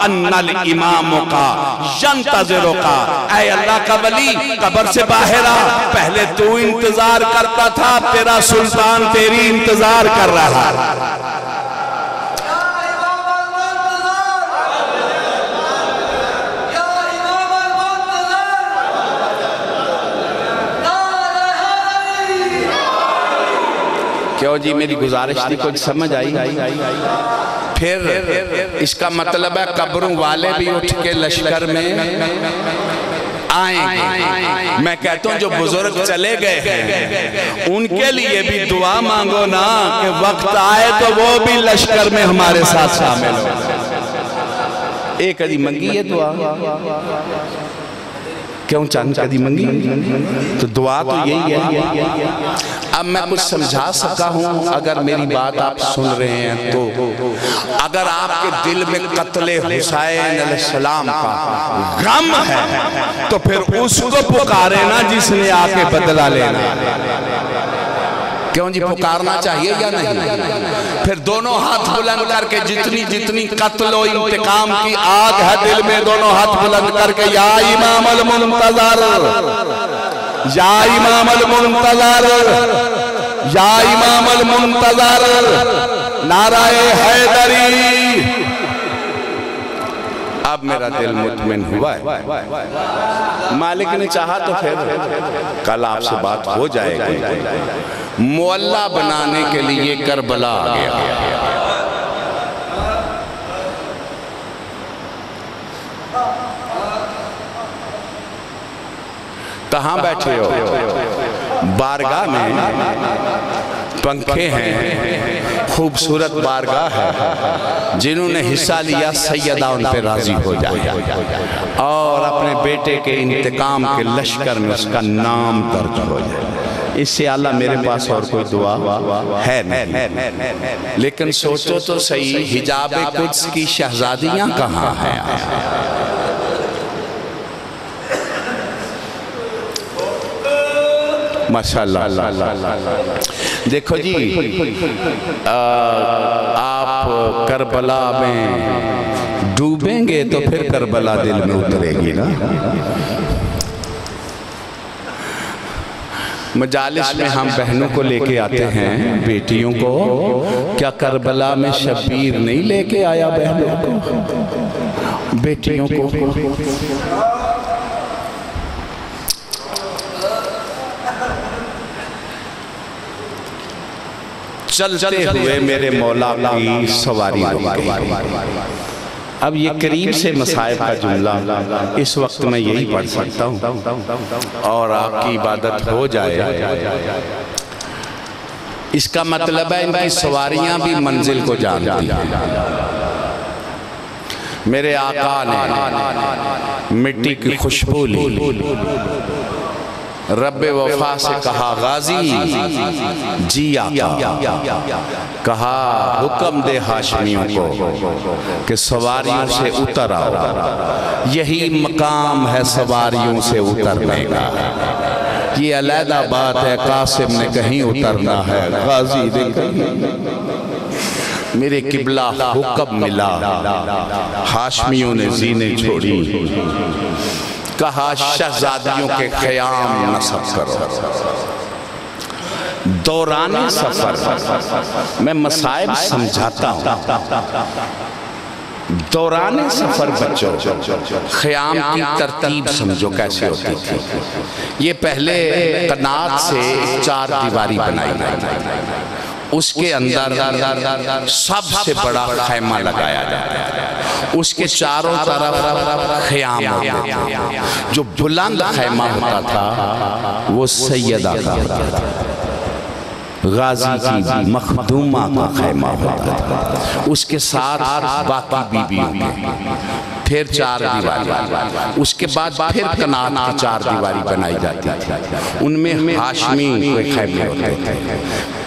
अन्नल इमामो का यंतज़िरो का। ऐ अल्लाह का वली, कब्र से बाहर आ, पहले तू इंतजार करता था, तेरा सुल्तान तेरी इंतजार कर रहा है। क्यों जी, मेरी गुजारिश थी, कुछ समझ आई? फिर इसका मतलब है कब्रों वाले भी उठ के लश्कर में आएंगे। मैं कहता हूँ जो बुजुर्ग चले गए हैं उनके लिए भी दुआ मांगो ना कि वक्त आए तो वो भी लश्कर में हमारे साथ शामिल हो। एक कदी मंगी है दुआ, क्यों चंद कदी मंगी? तो दुआ तो यही है। अब मैं कुछ समझा सका हूँ, अगर मेरी बात आप सुन रहे हैं तो अगर आपके दिल में कत्ले हुसैन अलैहिस्सलाम का गम है तो फिर उसको पुकारे ना जिसने आके बदला लेना। क्यों जी, पुकारना चाहिए या नहीं? फिर दोनों हाथ बुलंद करके, जितनी जितनी कत्ल और इंतकाम की आग है दिल में, दोनों हाथ बुलंद करके या इमाम अल मुंतज़र, या इमाम अल मुंतज़र, या इमाम अल मुंतज़र, नाराए हैदरी। अब मेरा दिल मुतमिन हुआ है। मालिक ने चाहा तो फिर कल आपसे बात हो जाएगी। मुअल्ला बनाने के लिए करबला आ गया। कहाँ बैठे हो? बारगाह में पंखे हैं, खूबसूरत बारगाह है। जिन्होंने हिस्सा लिया सैयदा उन पे राजी हो जाए और अपने बेटे के इंतकाम के लश्कर में उसका नाम दर्ज हो जाए। इससे आला मेरे पास और कोई दुआ है नहीं। लेकिन सोचो तो सही, हिजाब कुद्स की शहजादियां कहाँ हैं? माशाअल्लाह। देखो जी, आप करबला में डूबेंगे तो फिर करबला दिल में उतरेगी ना। मजालिस में हम बहनों को लेके आते हैं, बेटियों को। क्या करबला में शब्बीर नहीं लेके आया बहनों को, बेटियों को? चलते हुए मेरे मौला की सवारी हो गई। अब ये करीब से मसाइब का जुमला इस वक्त मैं यही पढ़ सकता हूँ और आपकी इबादत हो जाए। इसका मतलब है इनकी सवारियां भी मंजिल को जानती हैं। मेरे आका ने मिट्टी की खुशबू ली, रब्बे वफा से कहा गाजी जी आका, कहा हुक्म दे हाशमियों को कि सवारियों से उतर आओ। यही मकाम है सवारियों से उतरने का। ये अलहदा बात है, कासिम ने कहीं उतरना है, गाजी ने कहीं। मेरे किबला हुक्म मिला, हाशमियों ने जीने छोड़ी, कहा शहजादियों के क़याम नस्ब करो। दौरान सफर मैं मसाइब समझाता हूँ। दौरान सफर बच्चों ख़याम की तरतीब समझो कैसे होती थी। ये पहले कनात से चार दीवारी बनाई गई, उसके अंदर सबसे बड़ा खैमा लगाया जाता है, उसके चारों तरफ ख़याम होते थे। जो बुलंद खैमा होता था वो सैयदा का होता था, गाजी की मखदूमा का खैमा होता था, उसके साथ बाकी बीबियों के। फिर चार दीवारी, उसके बाद फिर कनात की चार दीवारी बनाई जाती थी, उनमें हाशमी के खैमे होते थे।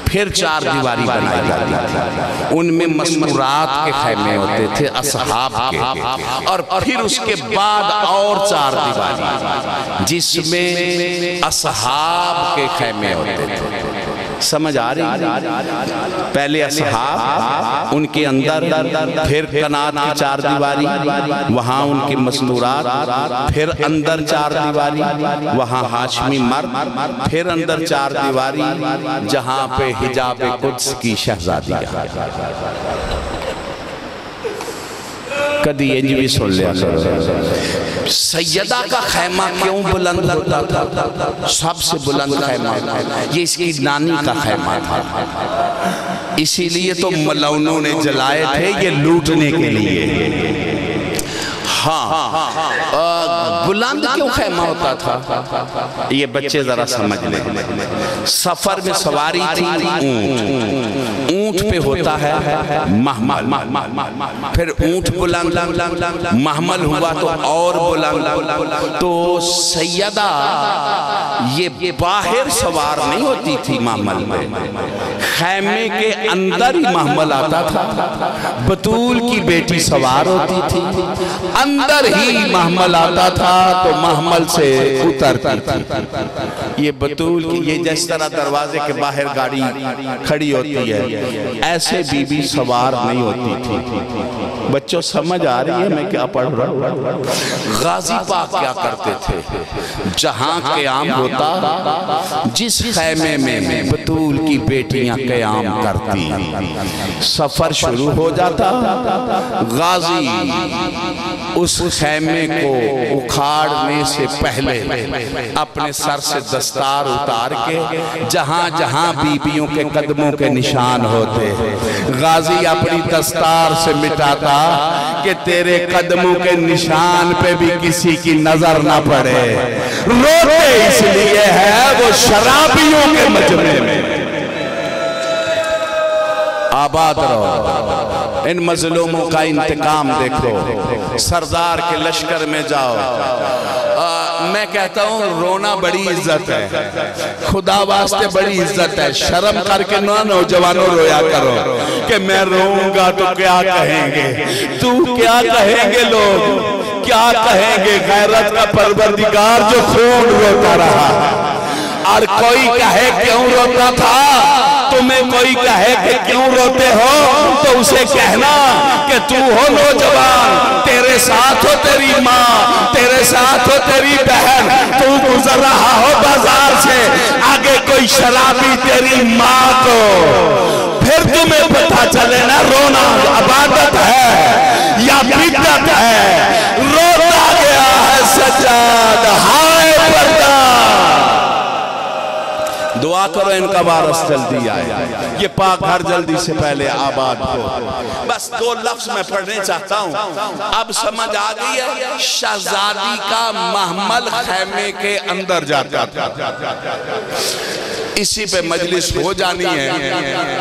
फिर चार दीवारी बनाई जाती थी, उनमें मस्तूरात के खैमे होते थे, असहाब के। और फिर उसके बाद और चार दीवारी जिसमें असहाब के खैमे होते थे। समझ आ रही है? पहले असहाब, उनके अंदर फिर कनात की चार दीवारी, वहाँ उनकी मस्तूरात, फिर अंदर चार दीवारी, वहाँ हाशमी मर्द, फिर अंदर चार दीवारी जहाँ पे हिजाब कुद्स की शहजादी। कदी ये भी सुन लिया करो, सैयदा का खैमा क्यों बुलंद होता था? सबसे बुलंद खैमा ये इसकी नानी का खैमा था, इसीलिए तो मलौनों ने जलाए थे ये लूटने के लिए। हाँ, बुलंद क्यों खैमा होता था? ये बच्चे जरा समझ लें। सफर में सवारी थी ऊंट, ऊंट पे होता है महमल, फिर ऊंट बुलंद, महमल हुआ तो और बुलंद। तो सैयदा ये बाहर सवार नहीं होती थी महमल में, खैमे के अंदर ही महमल आता था। बतूल की बेटी सवार होती थी, अंदर ही महमल आता था तो महमल से उतरती थी। ये बतूल की, ये जिस तरह दरवाजे के बाहर गाड़ी खड़ी होती है, ऐसे बीबी सवार नहीं होती थी। बच्चों समझ आ रही है मैं क्या पढ़ रहा हूँ? गाजी पाक क्या करते थे? जहाँ क़याम होता, जिस खैमे में बतूल की बेटियां क़याम करती, सफर शुरू हो जाता, गाजी उस खैमे को उखाड़ने से पहले अपने सर से दस्तार उतार के जहाँ जहाँ बीबियों के कदमों के निशान होते, गाजी अपनी दस्तार से मिटाता कि तेरे कदमों के निशान पे भी किसी की नजर ना पड़े। रोते इसलिए है वो शराबियों के मजमे में। आबाद रहो, इन मजलूमों का इंतकाम देखो, सरदार के लश्कर में जाओ। मैं कहता हूँ रोना बड़ी इज्जत है, खुदा वास्ते बड़ी इज्जत है। शर्म करके ना नौजवानों रोया करो कि मैं रोऊंगा तो क्या कहेंगे, तू क्या कहेंगे, लोग क्या कहेंगे। गैरत का परवरदिगार जो खून रोता रहा, और कोई कहे क्यों रोता था, तुम्हें कोई कहे कि क्यों रोते हो तो उसे कहना कि तू हो नौजवान, तेरे साथ हो तेरी माँ, तेरे साथ हो तेरी बहन, तू गुजर रहा हो बाजार से, आगे कोई शराबी तेरी माँ को, फिर तुम्हें पता चले ना रोना इबादत है या बिदअत है। रोता गया है सज्जाद, हाय पर्दा। दुआ करो इनका वारस जल्दी आए, ये पाक घर जल्दी से पहले आबाद हो। बस 2 लफ्ज मैं पढ़ने चाहता हूँ। अब समझ आ गई है, शहजादी का महमल खैमे के अंदर जाता था। इसी पे मजलिस हो जानी है,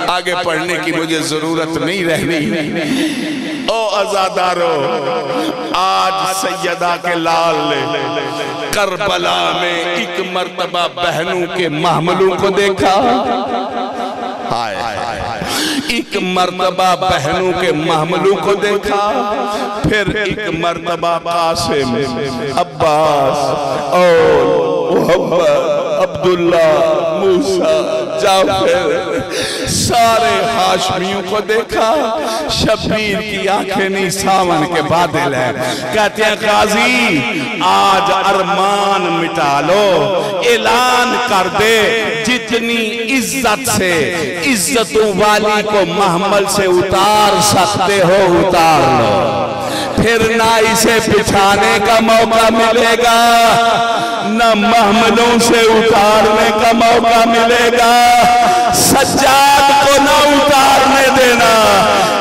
आगे पढ़ने की मुझे जरूरत नहीं रहनी। ओ अज़ादारो, आज सैयदा के लाल ने करबला में एक मर्तबा बहनों के महमलों को देखा। हाय एक मर्तबा बहनों के महमलों को देखा, फिर एक मर्तबा कासिम, अब्बास और मोहम्मद, अब्दुल्ला, मूसा, जाफर, सारे हाशमियों को देखा। शबीर की आंखें नहीं, सावन के बादल है। कहते हैं काजी आज अरमान मिटा लो, ऐलान कर दे जितनी इज्जत से इज्जतों वाली को महमल से उतार सकते हो उतार लो, फिर ना इसे बिछाने का मौका मिलेगा, न महमलों से उतारने का मौका मिलेगा। सज्जाद को न उतारने देना,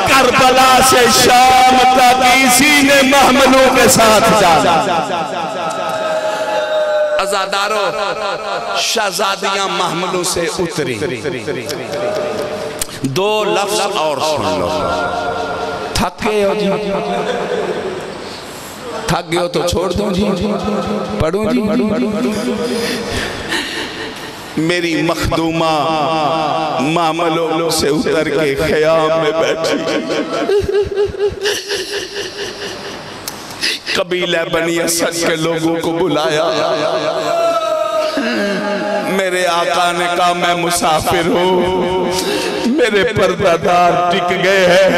करबला से शाम तक इसी ने महमलों के साथ जाना। अज़ादारों, शहजादियां महमलों से उतरी। 2 लफ्ज और सुन लो। थक गए हो जी, थक गए हो तो छोड़ दो जी, पढ़ो जी। मेरी मखदूमा मामलों से उतर के ख़याम में बैठी, कबीला बनी असद के लोगों को बुलाया। मेरे आका ने कहा मैं मुसाफिर हूँ, मेरे पर्दादार टिक गए हैं,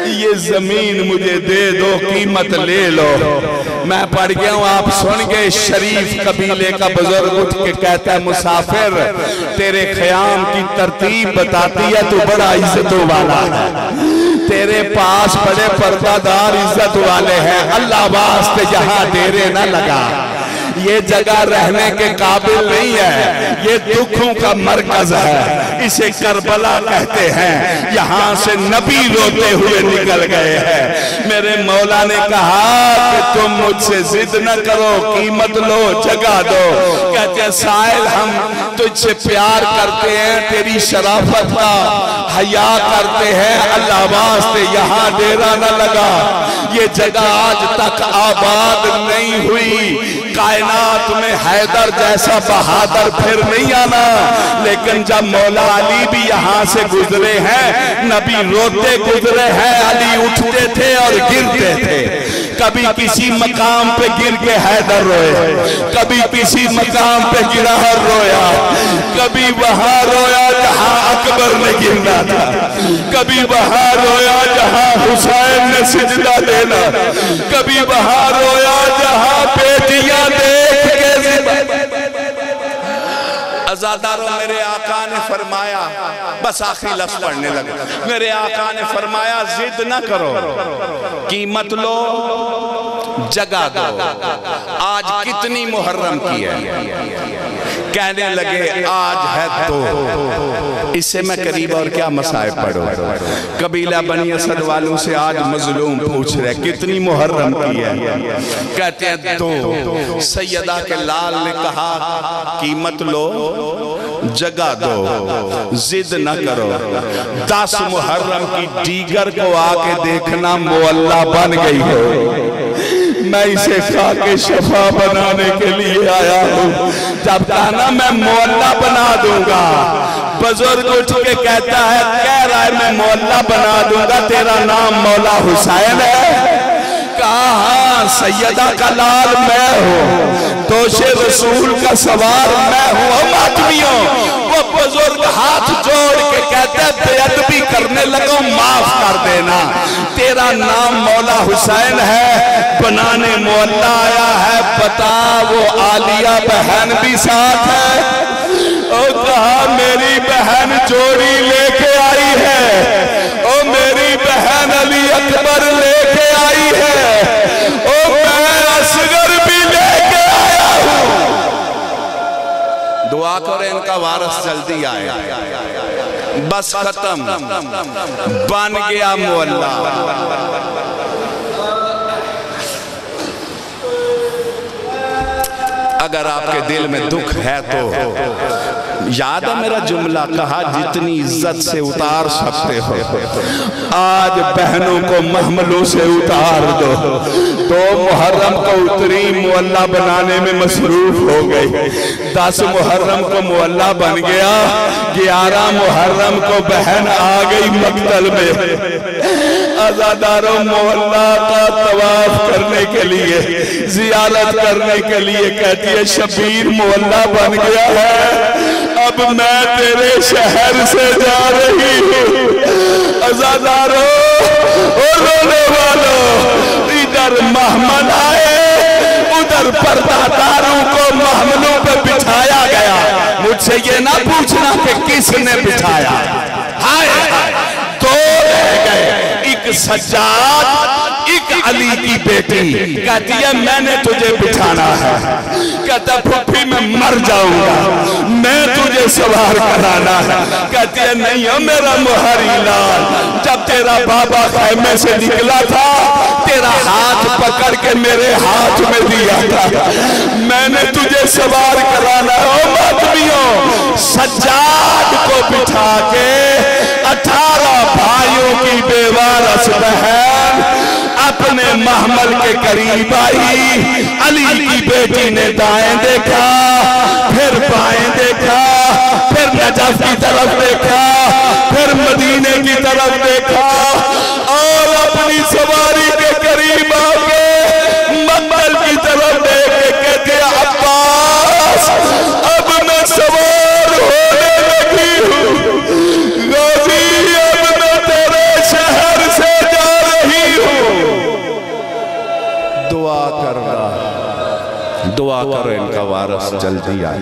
ये जमीन मुझे दे दो, कीमत ले लो। मैं पढ़ गया हूँ, आप सुन गए। शरीफ कबीले का बुजुर्ग उठ के कहता है मुसाफिर तेरे ख़याम की तरतीब बताती है, तू बड़ा इज्जतों वाला है, तेरे पास बड़े पर्दादार इज्जत वाले हैं, अल्लाह वास्ते यहाँ डेरे न लगा, ये जगह रहने के काबिल नहीं है, ये दुखों का मरकज है, इसे करबला कहते हैं, यहाँ से नबी रोते हुए निकल गए हैं। मेरे मौला ने कहा कि तुम मुझसे जिद न करो, कीमत लो, जगह दो। कहते हैं साहिल हम तुझसे प्यार करते हैं, तेरी शराफत का हया करते हैं, अल्लाह वास्ते यहाँ डेरा न लगा, ये जगह आज तक आबाद नहीं हुई, कायनात में हैदर जैसा बहादुर फिर नहीं आना। लेकिन जब मौला अली भी यहाँ से गुजरे हैं, नबी रोते गुजरे हैं, अली उठते थे और गिरते थे। कभी किसी मकाम पे गिर के हैदर रोए, कभी किसी मकाम पे गिरा और रोया, कभी वहां रोया जहां अकबर ने गिरना था, कभी वहां रोया जहां हुसैन ने सिजदा लेना, कभी वहां रोया जहां बेटियां देख के। अज़ादारों, मेरे आका ने फरमाया, बस आखिरी लफ्ज़ पढ़ने लगे, मेरे आका ने फरमाया जिद ना करो, कीमत लो, जगह दो। आज कितनी मुहर्रम की है, कहने लगे आज है तो इससे मैं करीब और क्या मसाइब पढ़ो। कबीला बनी असद वालों से आज मजलूम पूछ रहे कितनी मुहर्रम की है, कहते हैं तो। सैयदा के लाल ने कहा कीमत लो, जगह दो, जिद न करो। 10 मुहर्रम की दीगर को आके देखना मुअल्ला बन गई हो, मैं इसे खा के शफा बनाने के लिए आया हूँ। जब कहना मैं मुअल्ला बना दूंगा, बुजुर्ग उठ के कहता है, कह रहा है मैं मुअल्ला बना दूंगा, तेरा नाम मौला हुसैन है? कहा हाँ, सैयदा का लाल मैं हूँ, दोषे रसूल का सवार मैं हूँ। आदमियों, वो बुजुर्ग हाथ लगो माफ कर देना। तेरा नाम मौला हुसैन है, बनाने मोहल्ला आया है, बता वो आलिया बहन भी साथ है। और कहा मेरी बहन जोड़ी लेके आई है, ओ मेरी बहन अली अकबर लेके आई है, ओ मैं असगर भी लेके आया हूं। दुआ करें इनका वारिस जल्दी आए। बस खत्म, बन गया मोहल्ला। अगर आपके दिल में दुख है तो याद है मेरा जुमला, कहा जितनी इज्जत से उतार सकते हो आज बहनों को महमलों से उतार दो। तो मुहर्रम को उतरी मोहल्ला बनाने में मसरूफ हो गई। 10 मुहर्रम को मोहल्ला बन गया, 11 मुहर्रम को बहन आ गई मक्तल में। आजादारों मोहल्ला का तवाफ करने के लिए, जियारत करने के लिए कहती है शबीर मोहल्ला बन गया है, अब मैं तेरे शहर से जा रही हूँ। आजादारों और रोने वालों, इधर महमल आए, उधर पर्दादारों को महमलों पे बिठाया गया। मुझसे ये ना पूछना कि किसने बिठाया, हाय दो रह गए, एक सज्जाद एक अली की बेटी। कहती है मैंने तुझे बिठाना है, कहता फुफी मैं मर जाऊंगा, मैं तुझे सवार कराना है। कहती है नहीं हो मेरा मुहरी लाल, जब तेरा बाबा खैमे से निकला था तेरा हाथ पकड़ के मेरे हाथ में दिया था, मैंने तुझे सवार कराना हो। मातमियों सज्जाद को बिठा के 18 भाइयों की बेवारस बहन अपने महमल के करीब आई। अली की बेटी ने दाएं देखा, फिर बाएं देखा, फिर नजफ की तरफ देखा, फिर मदीने की तरफ देखा और अपनी सवारी के करीब आके महमल की तरफ देख के कहते अब्बास अब मैं सवार होने लगी हूँ, गाजी अब मैं तेरे शहर से जा रही हूँ। दुआ करना, दुआ करो इनका वारिस जल्दी आए,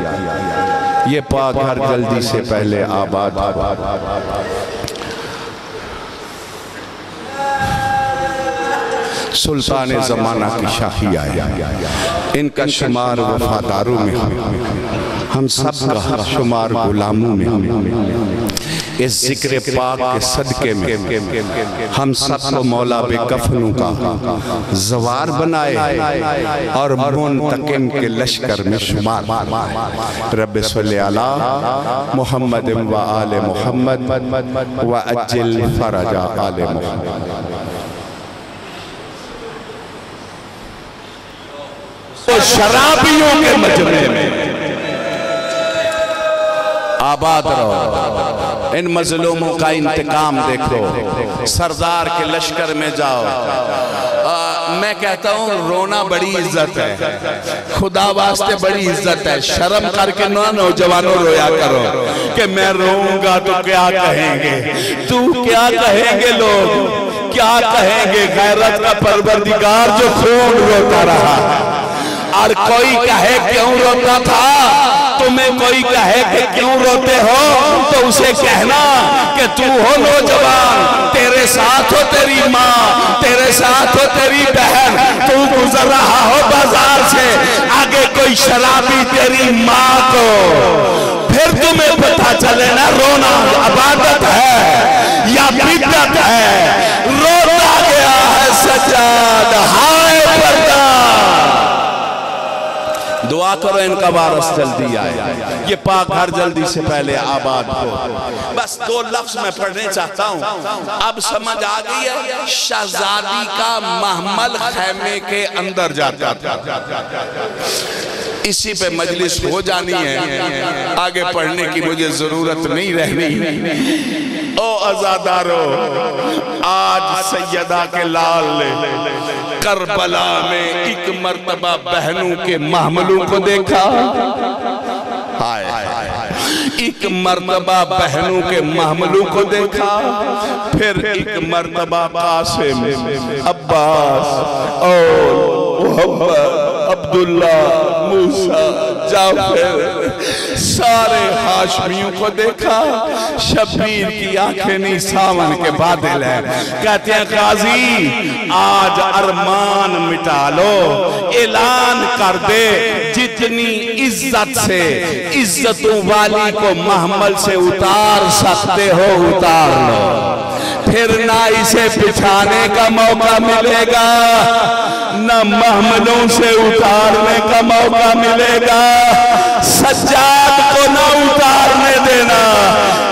ये पाक घर जल्दी से पहले आबाद। सुल्तान ज़माना की शाही आया, इनका शुमार वफादारों में, हम सब का शुमार गुलामों में। इस जिक्र पाक के सदके में हम सबको मौला बेकफनों का जवार बनाए और मुंतकिम के लश्कर में शुमार। रब्बे सल्ले अला मुहम्मद व आले मुहम्मद व अज्जिल फरजा आले मुहम्मद। तो शराबियों के मजमे में आबाद रहो, इन मजलूमों का इंतकाम देखो, सरदार के लश्कर में जाओ। मैं कहता हूँ रोना बड़ी इज्जत है, खुदा वास्ते बड़ी इज्जत है। शर्म करके ना नौजवानों रोया करो कि मैं रोऊंगा तो क्या कहेंगे, तू क्या कहेंगे लोग, क्या कहेंगे। गैरत का परवरदिगार जो खून रोता रहा, और कोई कहे क्यों रोता था, तुम्हें कोई कहे कि क्यों रोते हो, तो उसे कहना कि तू हो नौजवान, तेरे साथ हो तेरी माँ, तेरे साथ हो तेरी बहन, तू गुजर रहा हो बाजार से, आगे कोई शराबी तेरी माँ को, फिर तुम्हें पता चले ना रोना इबादत है या बिदअत है। रोता गया है सज्जाद, हाय पर्दा। दुआ करो इनका वारिस जल्दी आए, ये पाक घर जल्दी से पहले आबाद हो। बस 2 लफ्ज मैं पढ़ने चाहता हूँ, अब समझ आ गई है। शहजादी का महमल खैमे के अंदर जाता था, इसी पे मजलिस हो जानी है, आगे पढ़ने की मुझे जरूरत नहीं रहनी। ओ अज़ादारो, आज सैयदा के लाल ने करबला में एक मर्तबा बहनों के महमलों को देखा। हाय एक मर्तबा बहनों के महमलों को देखा, फिर एक मर्तबा कासिम, अब्बास और मोहम्मद, अब्दुल्ला, मूसा, जाफर, सारे हाशमियों को देखा। शब्बीर की आंखें नहीं, सावन के बादल है। कहते हैं काजी आज अरमान मिटा लो, ऐलान कर दे जितनी इज्जत से इज्जतों वाली को महमल से उतार सकते हो उतार लो, फिर ना इसे बिछाने का मौका मिलेगा, न महमलों से उतारने का मौका मिलेगा। सज्जाद को न उतारने देना,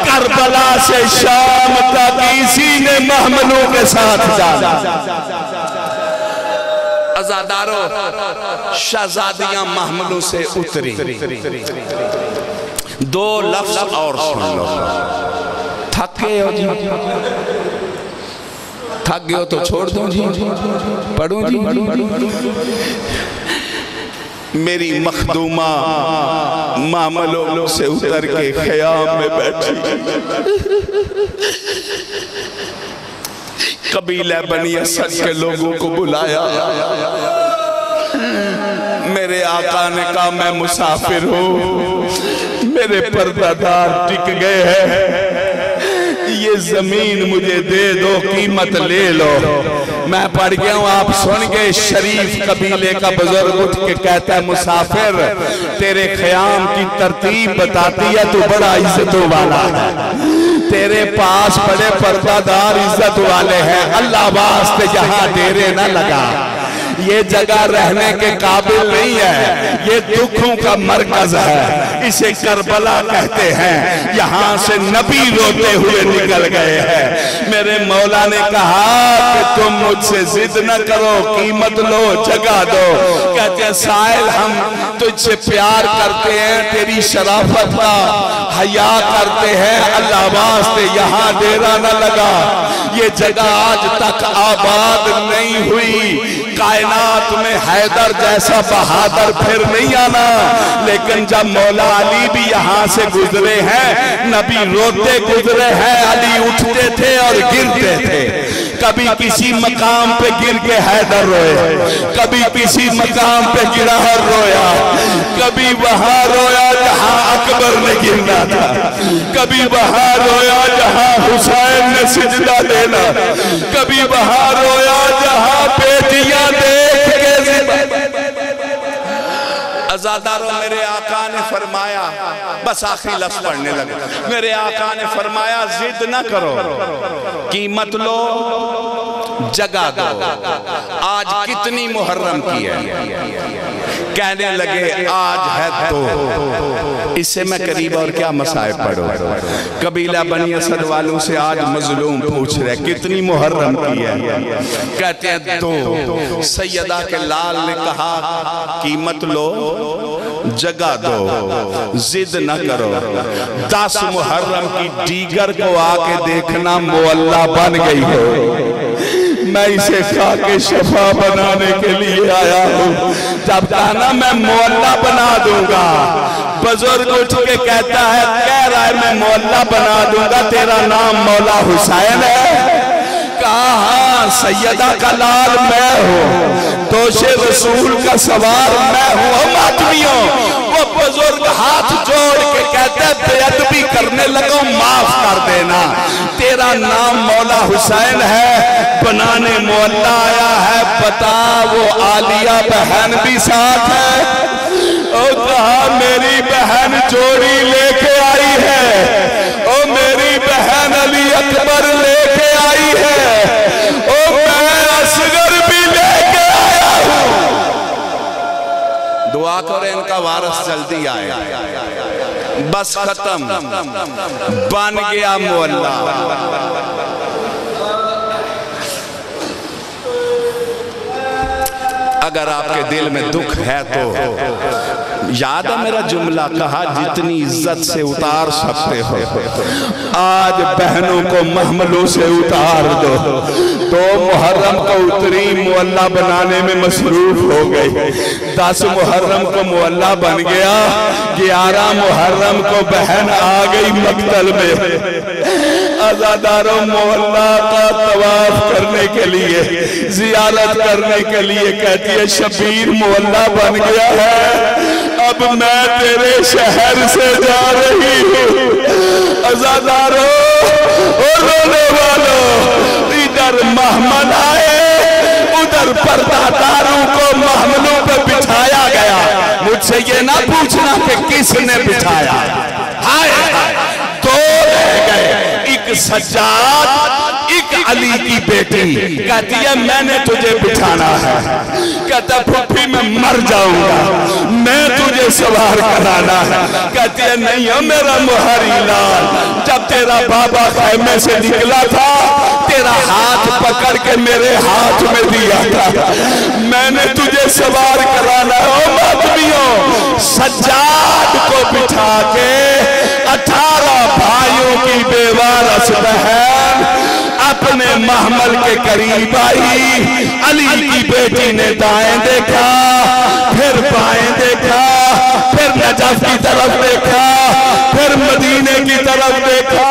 करबला से शाम तक इसी ने महमलों के साथ जाना। अज़ादारों, शहजादियां महमलों से उतरी। दो लफ्ज और सुन लो। थके हो जी, थक गए हो तो छोड़ दो जी, पढ़ो जी। मेरी मखदूमा मामलों से उतर के ख़याम में बैठी, कबीला बनी असद के लोगों को बुलाया। मेरे आका ने कहा मैं मुसाफिर हूँ, मेरे पर्दादार टिक गए हैं, ये जमीन मुझे दे दो, कीमत ले लो। मैं पढ़ गया हूँ, आप सुन गए। शरीफ कबीले का बुजुर्ग उठ के कहता है मुसाफिर तेरे ख़याम की तरतीब बताती है, तू बड़ा इज्जतों वाला है, तेरे पास बड़े पर्दादार इज्जत वाले हैं, अल्लाह वास्ते यहाँ डेरे न लगा, ये जगह रहने के काबिल नहीं है, ये दुखों का मरकज है, इसे करबला कहते हैं, यहाँ से नबी रोते हुए निकल गए हैं। मेरे मौला ने कहा कि तुम मुझसे जिद न करो, कीमत लो, जगह दो। कहते हैं साहिल हम तुझसे प्यार करते हैं, तेरी शराफत का हया करते हैं, अल्लाह वास्ते यहाँ डेरा न लगा, ये जगह आज तक आबाद नहीं हुई, कायनात में हैदर जैसा बहादुर फिर नहीं आना। लेकिन जब मौला अली भी यहाँ से गुजरे हैं, नबी रोते गुजरे हैं, अली उठते थे और गिरते थे, कभी किसी मकाम पे गिर के हैदर रोए, कभी किसी मकाम पे गिरा और रोया, कभी वहां रोया जहां अकबर ने गिरना था, कभी वहां रोया जहां हुसैन ने सिजदा देना, कभी वहां रोया जहां बेटियां देख के। अज़ादारों, मेरे आका ने फरमाया, बस आखिरी लफ्ज़ पढ़ने लगे, मेरे आका ने फरमाया जिद ना करो, कीमत लो, जगह दो। आज कितनी मुहर्रम की है, कहने लगे आज है तो, इससे मैं करीब और क्या मसाइब पढ़ो। कबीला बनी असद वालों से आज मजलूम पूछ रहे कितनी मुहर्रम की है, कहते हैं दो। सैयदा के लाल ने कहा कीमत लो, जगह दो, जिद न करो। 10 मुहर्रम की दीगर को आके देखना मुअल्ला बन गई है, मैं इसे खा के शफा बनाने के लिए आया हूँ। जब कहा ना मैं मुअल्ला बना दूंगा, बुजुर्ग उठ के कहता है, कह रहा है मैं मुअल्ला बना दूंगा, तेरा नाम मौला हुसैन है? कहा हाँ, सैयदा का लाल मैं हूँ, तोशे रसूल का सवार मैं हूँ। मातमियों, वो बुजुर्ग हाथ जोड़ के कहते हैं बेअदबी करने लगा, माफ कर देना, तेरा नाम मौला हुसैन है, बनाने मुअल्ला आया है, बता वो आलिया बहन भी साथ है? और कहा मेरी बहन जोड़ी लेके आई है, ओ मेरी बहन अली अकबर लेके आई है, ओ मैं असगर भी लेके आया हूँ। दुआ करो इनका वारिस जल्दी आए। बस खत्म, बन गया मुअल्ला। अगर आपके दिल में दुख है तो याद है मेरा जुमला, कहा जितनी इज्जत से उतार सकते हो आज बहनों को महमलों से उतार दो। तो मुहर्रम को उतरी मुअल्ला बनाने में मसरूफ हो गई। 10 मुहर्रम को मुअल्ला बन गया, 11 मुहर्रम को बहन आ गई मक्तल में। अज़ादारों मोहल्ला का तवाफ करने के लिए, जियारत करने के लिए कहती है शबीर मोहल्ला बन गया है, अब मैं तेरे शहर से जा रही हूँ। अज़ादारों और रोने वालों, इधर महमल आए, उधर पर्दादारों को महमलों पर बिठाया गया। मुझसे ये ना पूछना कि किसने बिठाया, हाय दो रह गए, एक सज्जाद एक अली की बेटी। कहती है मैंने तुझे बिठाना है, कहता फुफी मैं मर जाऊंगा, मैं तुझे सवार कराना है। कहती है नहीं हो मेरा मुहरी लाल, जब तेरा बाबा खैमे से निकला था तेरा हाथ पकड़ के मेरे हाथ में दिया था, मैंने तुझे सवार कराना है। ओ मातमियों, सज्जाद को बिठा के 18 भाइयों की बेवारस बहन अपने महमल के करीब आई। अली की बेटी ने दाएं देखा, फिर बाएं देखा, फिर नजफ की तरफ देखा, फिर मदीने की तरफ देखा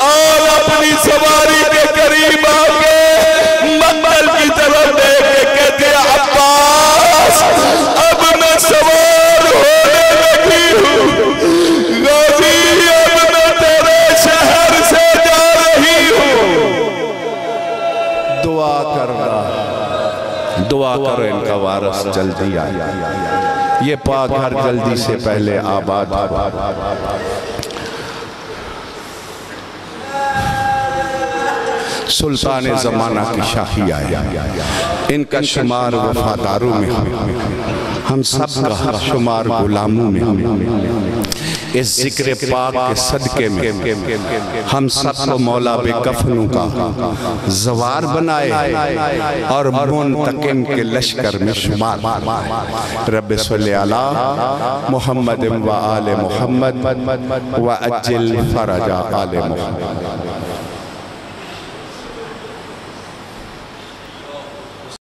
और अपनी सवारी के करीब आके महमल की तरफ देख के कहते अब्बास अब मैं सवार होने लगी हूँ, गाजी अब मैं तेरे शहर से जा रही हूँ। दुआ करना, दुआ करो इनका वारस जल्दी आए, ये पाक घर जल्दी से पहले आबाद। सुल्तान ज़माना की शाही आया, इनका शुमार वफादारों में, हम सब का शुमार गुलामों में। इस जिक्र पाक के सदके में हम सबको मौला बेकफनों का जवार बनाए और मुंतकिम के लश्कर में शुमार। रब्बे सल्ली अला मुहम्मद व आले मुहम्मद व अज्जिल फरजा आले मुहम्मद।